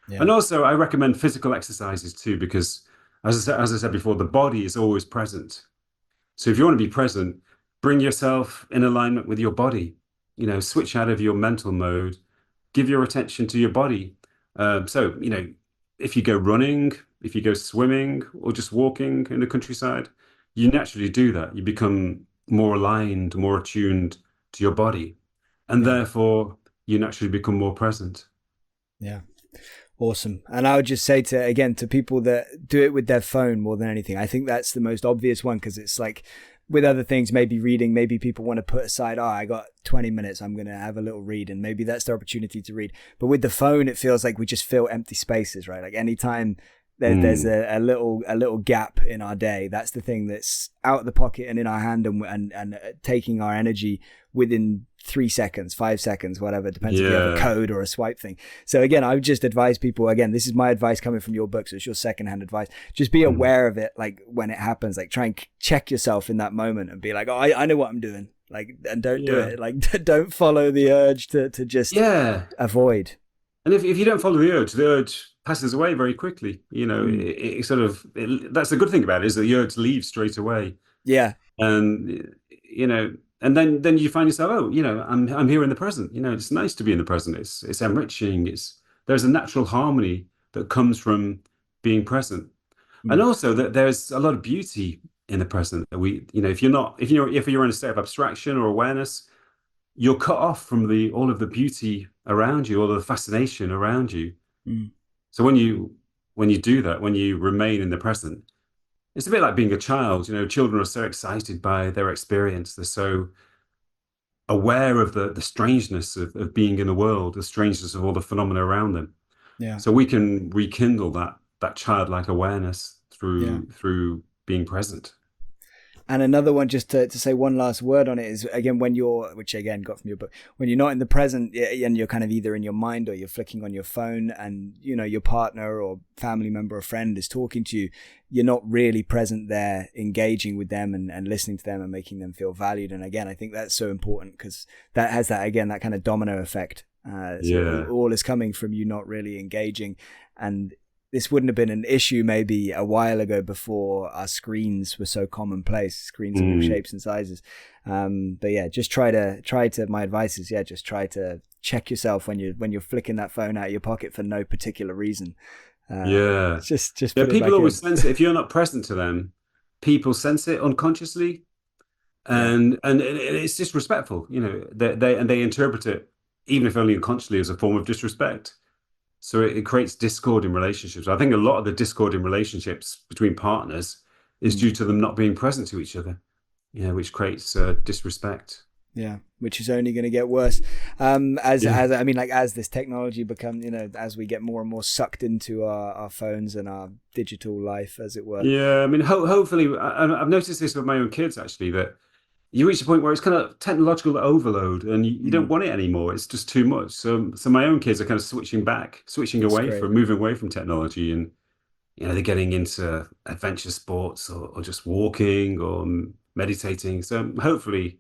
And yeah, also, I recommend physical exercises too, because as I said before, the body is always present. So if you want to be present, bring yourself in alignment with your body. Switch out of your mental mode, give your attention to your body. So, if you go running, if you go swimming, or just walking in the countryside, you naturally do that. You become more aligned, more attuned to your body, and yeah, therefore you naturally become more present. yeah. Awesome. And I would just say to people that do it with their phone more than anything, I think that's the most obvious one, because it's like with other things, maybe reading, maybe people want to put aside, oh, I got 20 minutes, I'm going to have a little read, and maybe that's the opportunity to read. But with the phone, it feels like we just fill empty spaces, right? Like anytime There's a little gap in our day. That's the thing that's out of the pocket and in our hand, and taking our energy within 3 seconds, 5 seconds, whatever, depends if you have a code or a swipe thing. So again, I would just advise people, again, this is my advice coming from your book, so it's your secondhand advice. Just be aware of it, like when it happens, like try and check yourself in that moment and be like, oh, I know what I'm doing. Like, and don't do it. Like, don't follow the urge to just avoid. And if you don't follow the urge passes away very quickly. You know, that's the good thing about it, is that the urge leaves straight away. Yeah. And, you know, and then you find yourself, oh, you know, I'm here in the present. You know, it's nice to be in the present. It's enriching. There's a natural harmony that comes from being present. And also that there's a lot of beauty in the present that if you're in a state of abstraction or awareness, you're cut off from all of the beauty around you, all of the fascination around you. So when you do that, when you remain in the present, it's a bit like being a child. You know, children are so excited by their experience. They're so aware of the strangeness of being in the world, the strangeness of all the phenomena around them. Yeah. So we can rekindle that childlike awareness through being present. And another one, just to say one last word on it, is again, which again got from your book, when you're not in the present and you're kind of either in your mind or you're flicking on your phone, and you know your partner or family member or friend is talking to you, you're not really present there, engaging with them and listening to them and making them feel valued. And again, I think that's so important, because that has that kind of domino effect. So all is coming from you not really engaging. And this wouldn't have been an issue maybe a while ago, before our screens were so commonplace, screens of all shapes and sizes. But yeah, just my advice is, just try to check yourself when you're flicking that phone out of your pocket for no particular reason. Just people always sense it. If you're not present to them, people sense it unconsciously, and it's disrespectful. You know, they interpret it, even if only unconsciously, as a form of disrespect. So it creates discord in relationships. I think a lot of the discord in relationships between partners is due to them not being present to each other, which creates disrespect. Yeah, which is only going to get worse as this technology becomes, as we get more and more sucked into our phones and our digital life, as it were. Yeah, I mean, hopefully, I've noticed this with my own kids, actually, that you reach a point where it's kind of technological overload, and you don't want it anymore. It's just too much. So my own kids are kind of switching moving away from technology, and they're getting into adventure sports or just walking or meditating. So hopefully,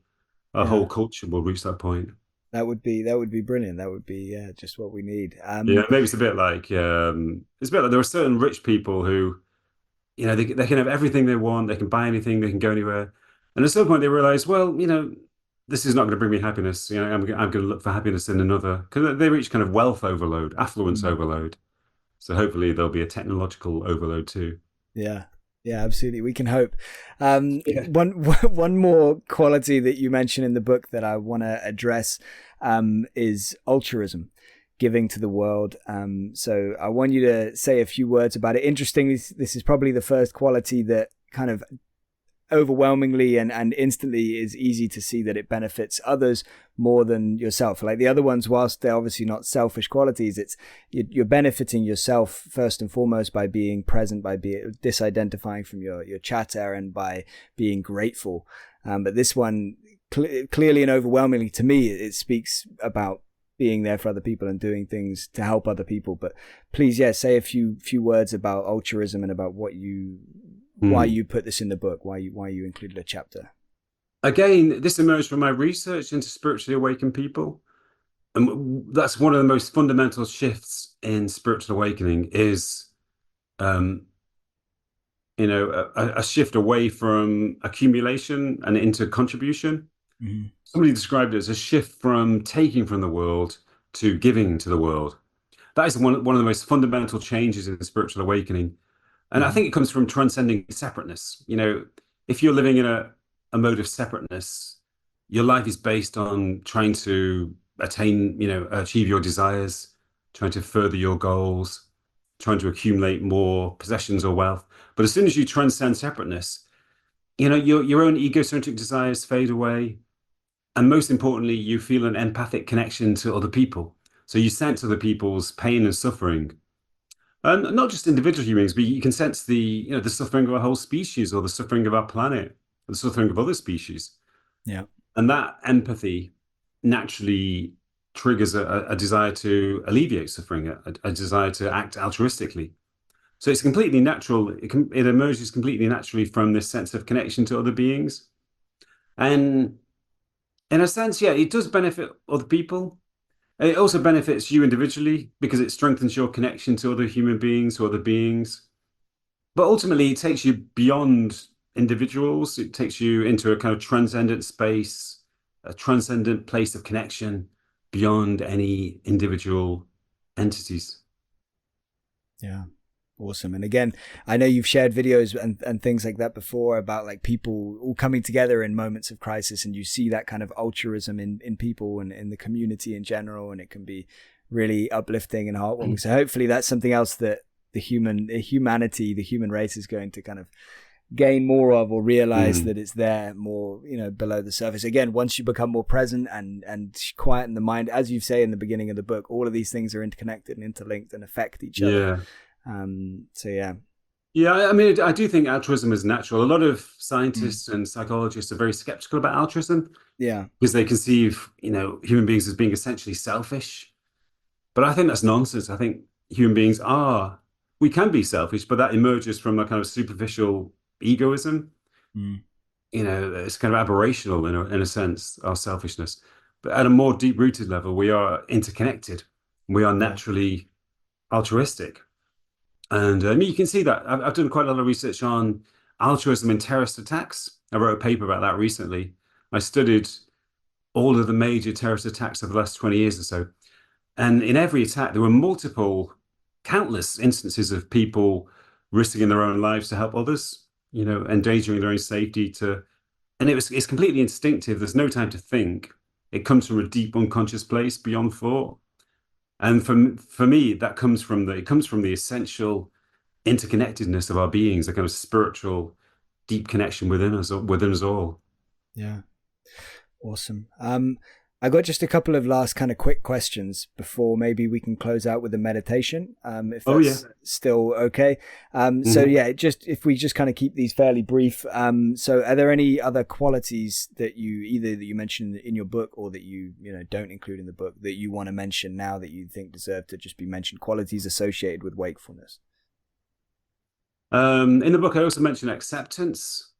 our whole culture will reach that point. That would be brilliant. That would be just what we need. Maybe it's a bit like there are certain rich people who, they can have everything they want. They can buy anything. They can go anywhere. And at some point they realize, well, this is not going to bring me happiness. I'm going to look for happiness in another, because they reach kind of wealth overload, affluence overload. So hopefully there'll be a technological overload too. Yeah, absolutely. We can hope. One more quality that you mention in the book that I want to address is altruism, giving to the world. So I want you to say a few words about it. Interestingly, this is probably the first quality that kind of overwhelmingly and instantly is easy to see that it benefits others more than yourself. Like the other ones, whilst they're obviously not selfish qualities, you're benefiting yourself first and foremost by being present, by disidentifying from your chatter, and by being grateful. But this one clearly and overwhelmingly, to me, it speaks about being there for other people and doing things to help other people. But please, say a few words about altruism and about why you put this in the book, why you included a chapter. Again, this emerged from my research into spiritually awakened people. And that's one of the most fundamental shifts in spiritual awakening is, a shift away from accumulation and into contribution. Mm-hmm. Somebody described it as a shift from taking from the world to giving to the world. That is one of the most fundamental changes in spiritual awakening. And I think it comes from transcending separateness. If you're living in a mode of separateness, your life is based on trying to achieve your desires, trying to further your goals, trying to accumulate more possessions or wealth. But as soon as you transcend separateness, your own egocentric desires fade away. And most importantly, you feel an empathic connection to other people. So you sense other people's pain and suffering. And not just individual humans, but you can sense the suffering of a whole species or the suffering of our planet, the suffering of other species. Yeah. And that empathy naturally triggers a desire to alleviate suffering, a desire to act altruistically. So it's completely natural. It emerges completely naturally from this sense of connection to other beings. And in a sense, yeah, it does benefit other people. And it also benefits you individually because it strengthens your connection to other human beings or other beings. But ultimately, it takes you beyond individuals. It takes you into a kind of transcendent space, a transcendent place of connection beyond any individual entities. Yeah. Awesome. And again, I know you've shared videos and things like that before about like people all coming together in moments of crisis, and you see that kind of altruism in people and in the community in general, and it can be really uplifting and heartwarming. So hopefully that's something else that the human race is going to kind of gain more of, or realize that it's there more, below the surface. Again, once you become more present and quieten the mind, as you say in the beginning of the book, all of these things are interconnected and interlinked and affect each other. So yeah. Yeah, I mean, I do think altruism is natural. A lot of scientists and psychologists are very skeptical about altruism. Yeah. Because they conceive, human beings as being essentially selfish. But I think that's nonsense. I think human beings we can be selfish, but that emerges from a kind of superficial egoism. It's kind of aberrational in a sense, our selfishness. But at a more deep-rooted level, we are interconnected. We are naturally altruistic. And you can see that. I've done quite a lot of research on altruism in terrorist attacks. I wrote a paper about that recently. I studied all of the major terrorist attacks of the last 20 years or so. And in every attack, there were countless instances of people risking their own lives to help others, endangering their own safety and it's completely instinctive. There's no time to think. It comes from a deep unconscious place beyond thought. And for me, it comes from the essential interconnectedness of our beings, a kind of spiritual, deep connection within us all. Yeah. Awesome. I got just a couple of last kind of quick questions before maybe we can close out with a meditation, if that's still okay. So yeah, if we just kind of keep these fairly brief. So are there any other qualities that you mentioned in your book, or that you don't include in the book, that you want to mention now that you think deserve to just be mentioned, qualities associated with wakefulness? In the book, I also mentioned acceptance.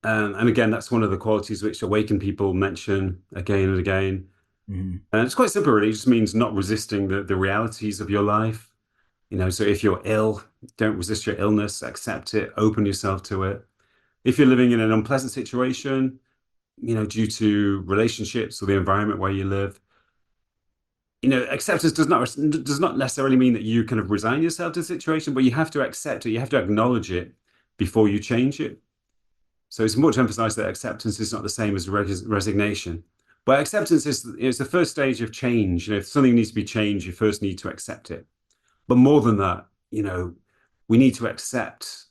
And again, that's one of the qualities which awakened people mention again and again. And it's quite simple, really. It just means not resisting the realities of your life. So if you're ill, don't resist your illness, accept it, open yourself to it. If you're living in an unpleasant situation, due to relationships or the environment where you live, acceptance does not necessarily mean that you kind of resign yourself to the situation, but you have to accept it. You have to acknowledge it before you change it. So it's important to emphasize that acceptance is not the same as resignation. But acceptance is the first stage of change. If something needs to be changed, you first need to accept it. But more than that, we need to accept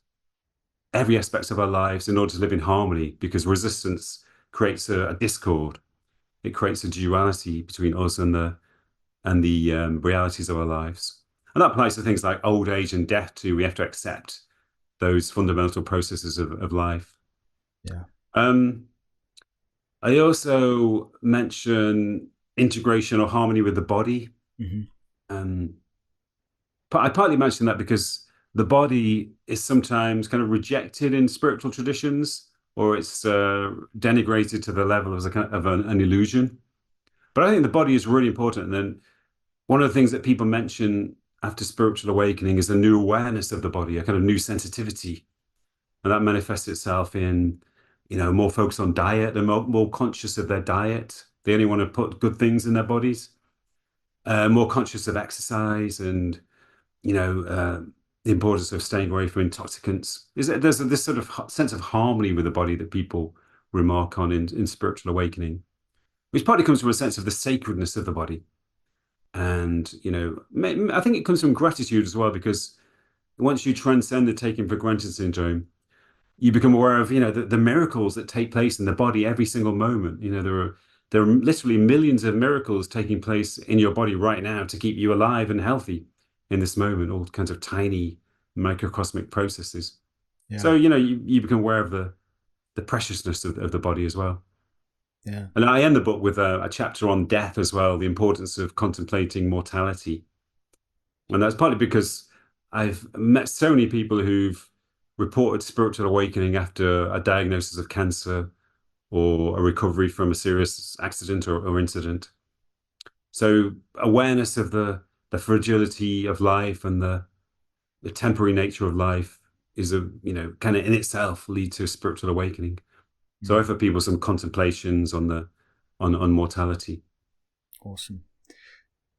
every aspect of our lives in order to live in harmony, because resistance creates a discord. It creates a duality between us and the realities of our lives. And that applies to things like old age and death too. We have to accept those fundamental processes of life. Yeah. I also mention integration or harmony with the body. But I partly mention that because the body is sometimes kind of rejected in spiritual traditions, or it's denigrated to the level of an illusion. But I think the body is really important. And then one of the things that people mention after spiritual awakening is a new awareness of the body, a kind of new sensitivity. And that manifests itself in more focus on diet. They're more conscious of their diet. They only want to put good things in their bodies. More conscious of exercise and, the importance of staying away from intoxicants. There's this sort of sense of harmony with the body that people remark on in spiritual awakening, which partly comes from a sense of the sacredness of the body. And, I think it comes from gratitude as well, because once you transcend the taking for granted syndrome, you become aware of, the miracles that take place in the body every single moment. There are literally millions of miracles taking place in your body right now to keep you alive and healthy in this moment, all kinds of tiny microcosmic processes. Yeah. So, you become aware of the preciousness of the body as well. Yeah. And I end the book with a chapter on death as well, the importance of contemplating mortality. And that's partly because I've met so many people who've reported spiritual awakening after a diagnosis of cancer or a recovery from a serious accident or incident. So awareness of the fragility of life and the temporary nature of life is kind of in itself lead to a spiritual awakening. So I Mm. offer people some contemplations on mortality. Awesome.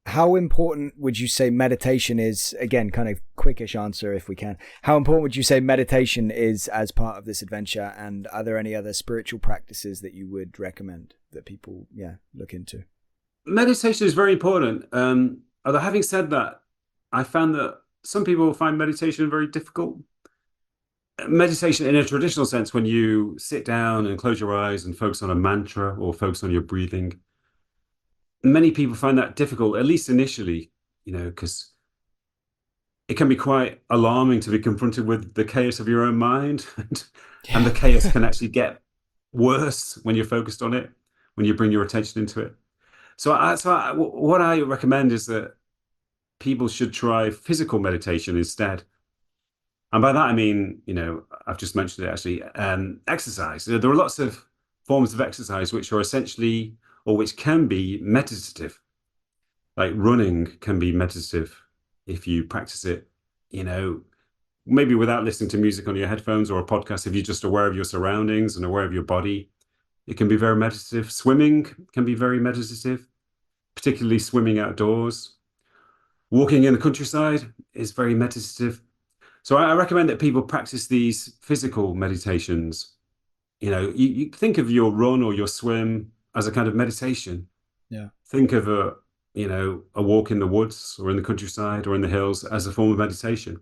How important would you say meditation is? Again, kind of quickish answer if we can. How important would you say meditation is as part of this adventure? And are there any other spiritual practices that you would recommend that people, look into? Meditation is very important. Although having said that, I found that some people find meditation very difficult. Meditation in a traditional sense, when you sit down and close your eyes and focus on a mantra or focus on your breathing, many people find that difficult, at least initially, because it can be quite alarming to be confronted with the chaos of your own mind. And the chaos can actually get worse when you're focused on it, when you bring your attention into it. What I recommend is that people should try physical meditation instead. And by that, I mean, I've just mentioned it actually, exercise. There are lots of forms of exercise which are essentially, or which can be meditative. Like running can be meditative if you practice it, maybe without listening to music on your headphones or a podcast. If you're just aware of your surroundings and aware of your body, it can be very meditative. Swimming can be very meditative, particularly swimming outdoors. Walking in the countryside is very meditative. So I recommend that people practice these physical meditations. You think of your run or your swim as a kind of meditation. Yeah. Think of a walk in the woods or in the countryside or in the hills as a form of meditation.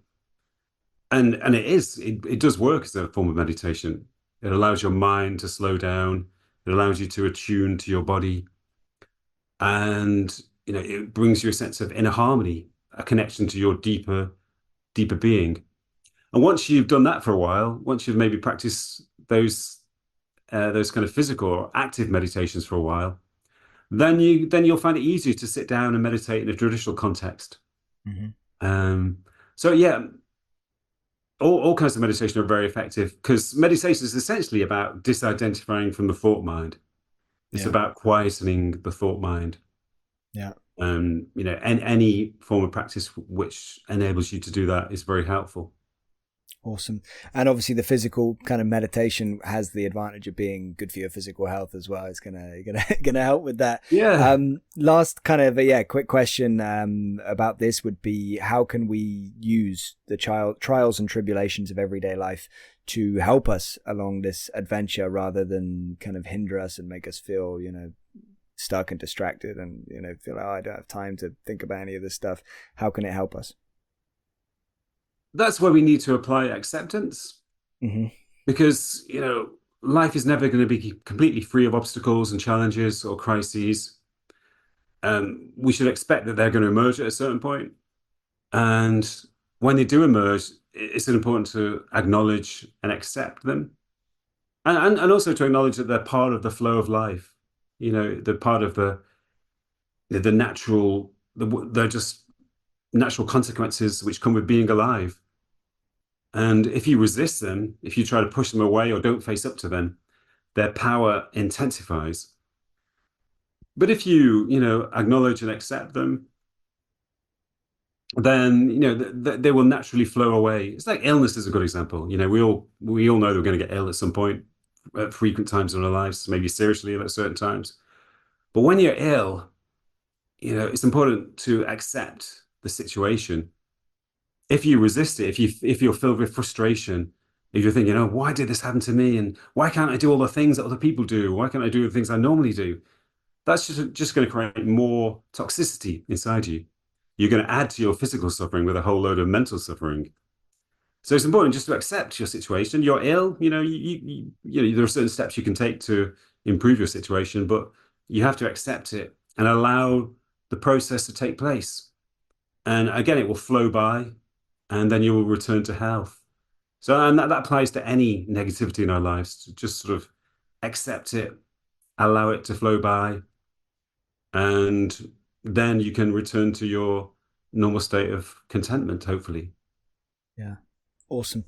And it does work as a form of meditation. It allows your mind to slow down. It allows you to attune to your body. And, it brings you a sense of inner harmony, a connection to your deeper being. And once you've done that for a while, once you've maybe practiced those kind of physical or active meditations for a while, then you'll find it easier to sit down and meditate in a traditional context. Mm-hmm. So yeah, all kinds of meditation are very effective because meditation is essentially about disidentifying from the thought mind. It's Yeah. about quietening the thought mind. Yeah. And any form of practice which enables you to do that is very helpful. Awesome. And obviously the physical kind of meditation has the advantage of being good for your physical health as well. It's gonna help with that. Yeah. Last kind of quick question about this would be, how can we use the trials and tribulations of everyday life to help us along this adventure rather than kind of hinder us and make us feel, stuck and distracted and, feel, I don't have time to think about any of this stuff. How can it help us? That's where we need to apply acceptance. Mm-hmm. Because, life is never going to be completely free of obstacles and challenges or crises. We should expect that they're going to emerge at a certain point. And when they do emerge, it's important to acknowledge and accept them. And also to acknowledge that they're part of the flow of life. They're part of the natural, they're just natural consequences which come with being alive. And if you resist them, if you try to push them away or don't face up to them, their power intensifies. But if you, acknowledge and accept them, then, they will naturally flow away. It's like illness is a good example. We all know that we're going to get ill at some point, at frequent times in our lives, maybe seriously ill at certain times. But when you're ill, it's important to accept the situation. If you resist it, if you're filled with frustration, if you're thinking, oh, why did this happen to me? And why can't I do all the things that other people do? Why can't I do the things I normally do? That's just going to create more toxicity inside you. You're going to add to your physical suffering with a whole load of mental suffering. So it's important just to accept your situation. You're ill, there are certain steps you can take to improve your situation, but you have to accept it and allow the process to take place. And again, it will flow by, and then you will return to health. So, and that applies to any negativity in our lives. Just sort of accept it, allow it to flow by, and then you can return to your normal state of contentment, hopefully. Yeah. Awesome.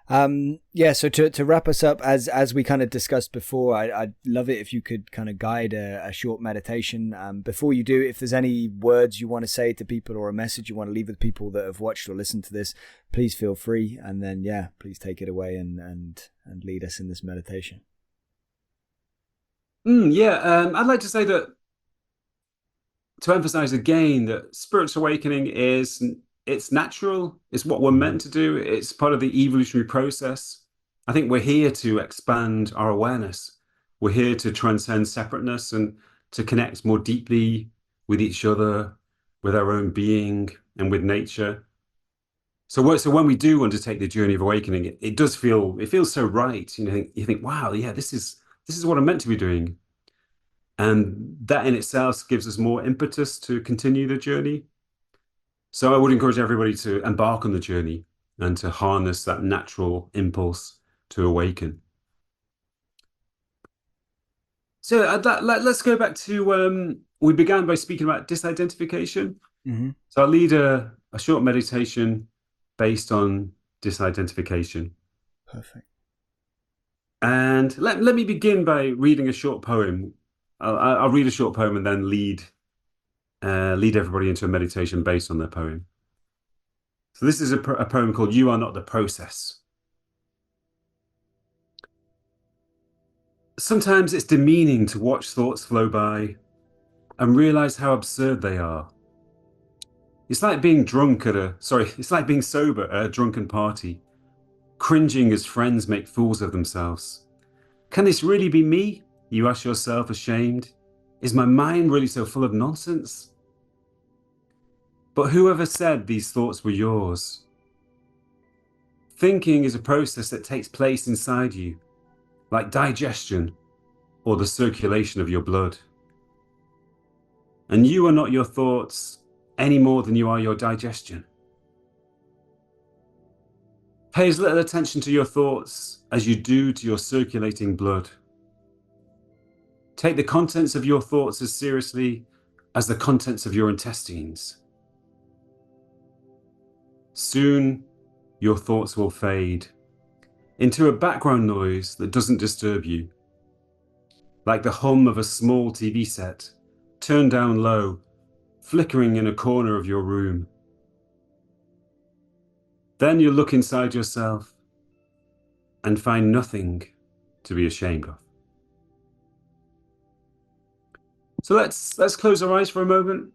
Yeah, so to wrap us up, as we kind of discussed before, I'd love it if you could kind of guide a short meditation. Before you do, if there's any words you want to say to people or a message you want to leave with people that have watched or listened to this, please feel free. And then, yeah, please take it away and lead us in this meditation. I'd like to say that, to emphasize again, that spiritual awakening it's natural. It's what we're meant to do. It's part of the evolutionary process. I think we're here to expand our awareness. We're here to transcend separateness and to connect more deeply with each other, with our own being, and with nature. So when we do undertake the journey of awakening, it feels so right. You think, wow, yeah, this is what I'm meant to be doing. And that in itself gives us more impetus to continue the journey. So I would encourage everybody to embark on the journey and to harness that natural impulse to awaken. So let's go back to, we began by speaking about disidentification. Mm-hmm. So I'll lead a short meditation based on disidentification. Perfect. And let me begin by reading a short poem. I'll read a short poem and then lead everybody into a meditation based on their poem. So this is a poem called "You Are Not the Process." Sometimes it's demeaning to watch thoughts flow by and realize how absurd they are. It's like being it's like being sober at a drunken party, cringing as friends make fools of themselves. Can this really be me? You ask yourself, ashamed. Is my mind really so full of nonsense? But whoever said these thoughts were yours? Thinking is a process that takes place inside you, like digestion or the circulation of your blood. And you are not your thoughts any more than you are your digestion. Pay as little attention to your thoughts as you do to your circulating blood. Take the contents of your thoughts as seriously as the contents of your intestines. Soon, your thoughts will fade into a background noise that doesn't disturb you, like the hum of a small TV set, turned down low, flickering in a corner of your room. Then you'll look inside yourself and find nothing to be ashamed of. So let's close our eyes for a moment,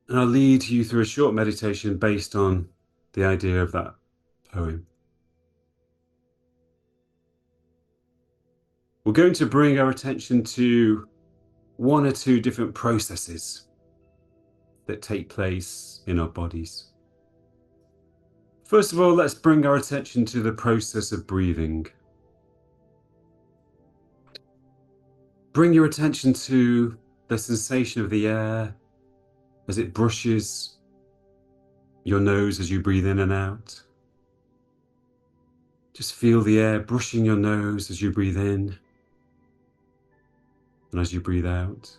and I'll lead you through a short meditation based on the idea of that poem. We're going to bring our attention to one or two different processes that take place in our bodies. First of all, let's bring our attention to the process of breathing. Bring your attention to the sensation of the air as it brushes your nose as you breathe in and out. Just feel the air brushing your nose as you breathe in and as you breathe out.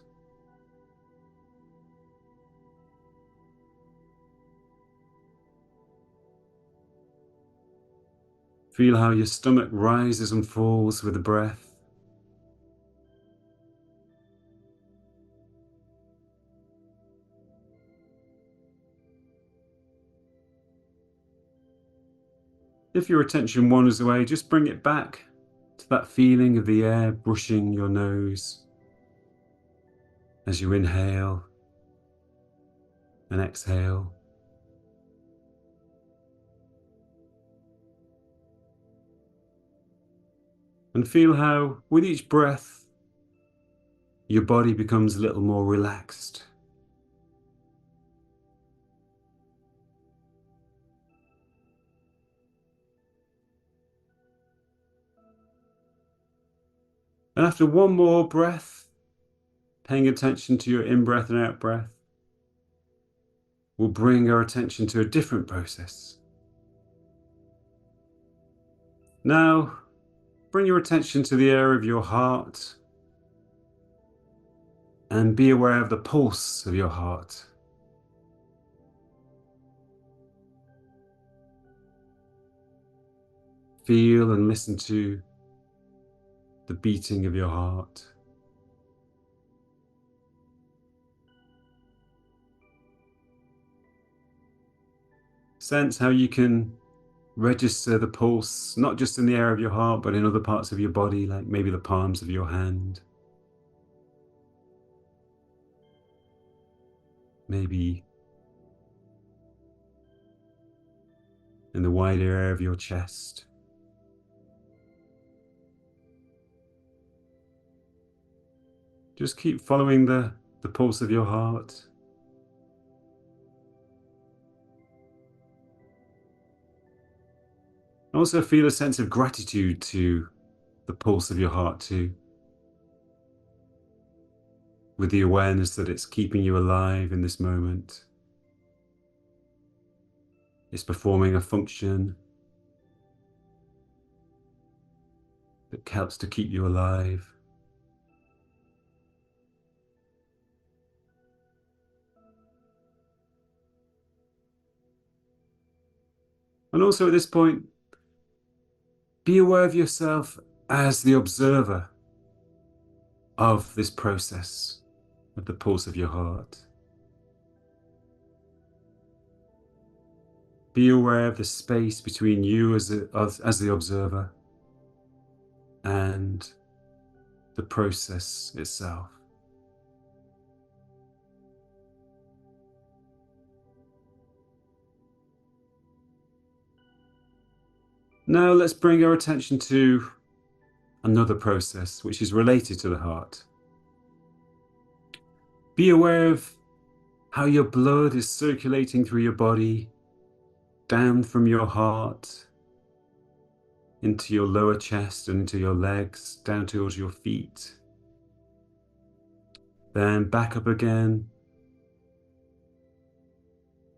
Feel how your stomach rises and falls with the breath. If your attention wanders away, just bring it back to that feeling of the air brushing your nose as you inhale and exhale. And feel how, with each breath, your body becomes a little more relaxed. And after one more breath, paying attention to your in-breath and out-breath, we'll bring our attention to a different process. Now, bring your attention to the area of your heart and be aware of the pulse of your heart. Feel and listen to the beating of your heart. Sense how you can register the pulse, not just in the area of your heart, but in other parts of your body, like maybe the palms of your hand. Maybe in the wider area of your chest. Just keep following the pulse of your heart. Also feel a sense of gratitude to the pulse of your heart too, with the awareness that it's keeping you alive in this moment. It's performing a function that helps to keep you alive. And also at this point, be aware of yourself as the observer of this process of the pulse of your heart. Be aware of the space between you as the observer and the process itself. Now let's bring our attention to another process which is related to the heart. Be aware of how your blood is circulating through your body, down from your heart, into your lower chest and into your legs, down towards your feet. Then back up again,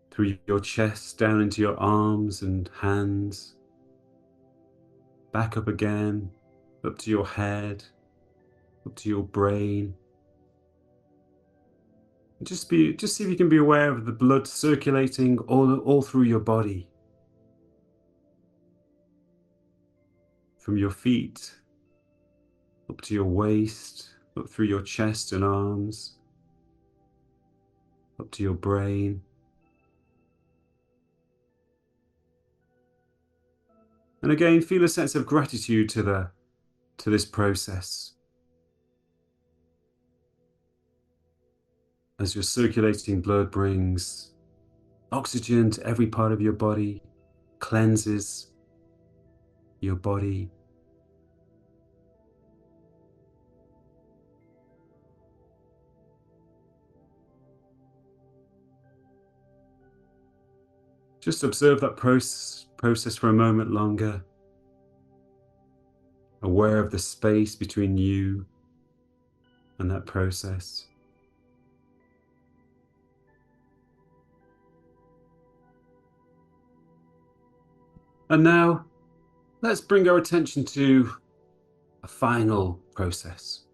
through your chest, down into your arms and hands. Back up again, up to your head, up to your brain. Just see if you can be aware of the blood circulating all through your body. From your feet, up to your waist, up through your chest and arms, up to your brain. And again, feel a sense of gratitude to this process. As your circulating blood brings oxygen to every part of your body, cleanses your body. Just observe that process for a moment longer, aware of the space between you and that process. And now, let's bring our attention to a final process.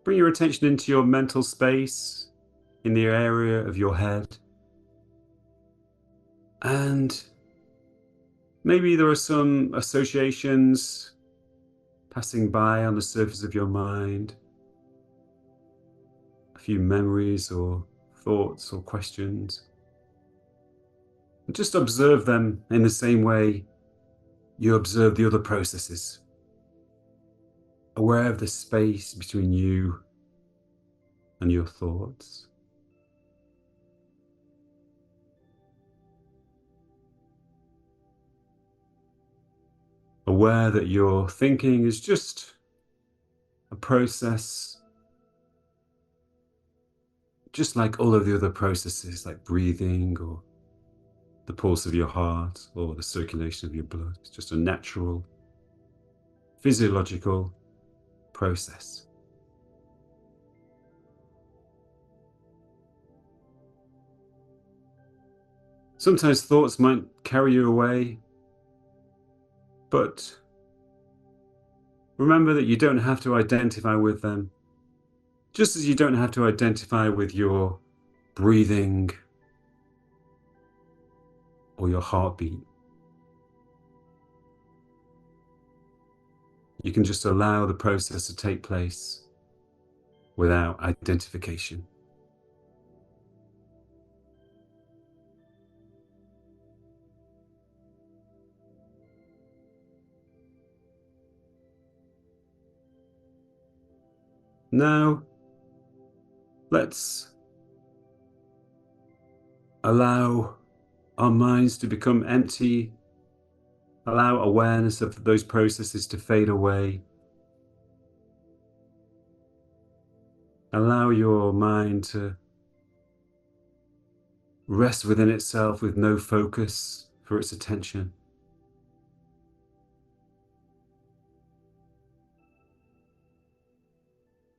Bring your attention into your mental space, in the area of your head. And maybe there are some associations passing by on the surface of your mind, a few memories or thoughts or questions. And just observe them in the same way you observe the other processes. Aware of the space between you and your thoughts. Aware that your thinking is just a process, just like all of the other processes, like breathing or the pulse of your heart or the circulation of your blood. It's just a natural, physiological process. Sometimes thoughts might carry you away, but remember that you don't have to identify with them, just as you don't have to identify with your breathing or your heartbeat. You can just allow the process to take place without identification. Now, let's allow our minds to become empty, allow awareness of those processes to fade away. Allow your mind to rest within itself with no focus for its attention.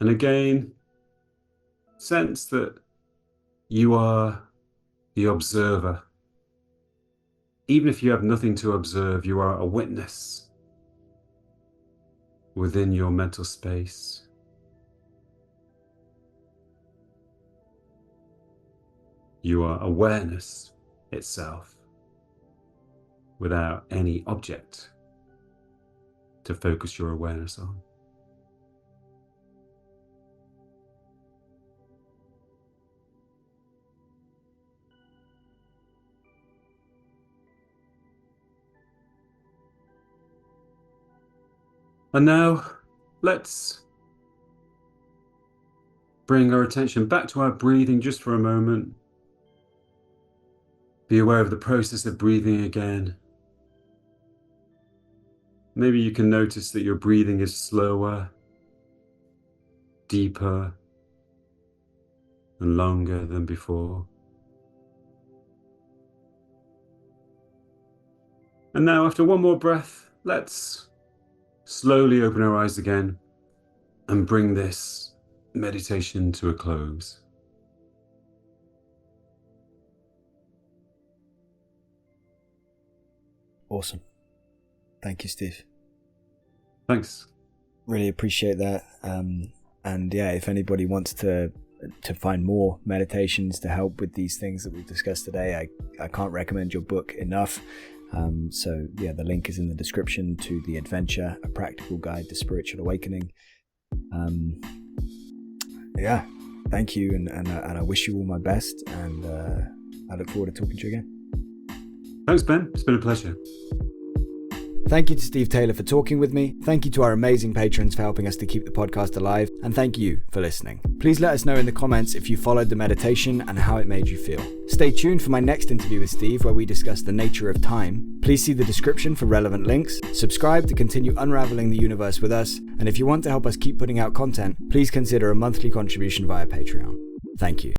And again, sense that you are the observer. Even if you have nothing to observe, you are a witness within your mental space. You are awareness itself without any object to focus your awareness on. And now, let's bring our attention back to our breathing just for a moment. Be aware of the process of breathing again. Maybe you can notice that your breathing is slower, deeper, and longer than before. And now, after one more breath, let's slowly open our eyes again and bring this meditation to a close. Awesome. Thank you, Steve. Thanks. Really appreciate that. And yeah, if anybody wants to find more meditations to help with these things that we've discussed today, I can't recommend your book enough. So yeah, the link is in the description to The Adventure, A Practical Guide to Spiritual Awakening. Yeah, thank you, and I wish you all my best, and I look forward to talking to you again. Thanks, Ben. It's been a pleasure. Thank you to Steve Taylor for talking with me. Thank you to our amazing patrons for helping us to keep the podcast alive. And thank you for listening. Please let us know in the comments if you followed the meditation and how it made you feel. Stay tuned for my next interview with Steve, where we discuss the nature of time. Please see the description for relevant links. Subscribe to continue unraveling the universe with us. And if you want to help us keep putting out content, please consider a monthly contribution via Patreon. Thank you.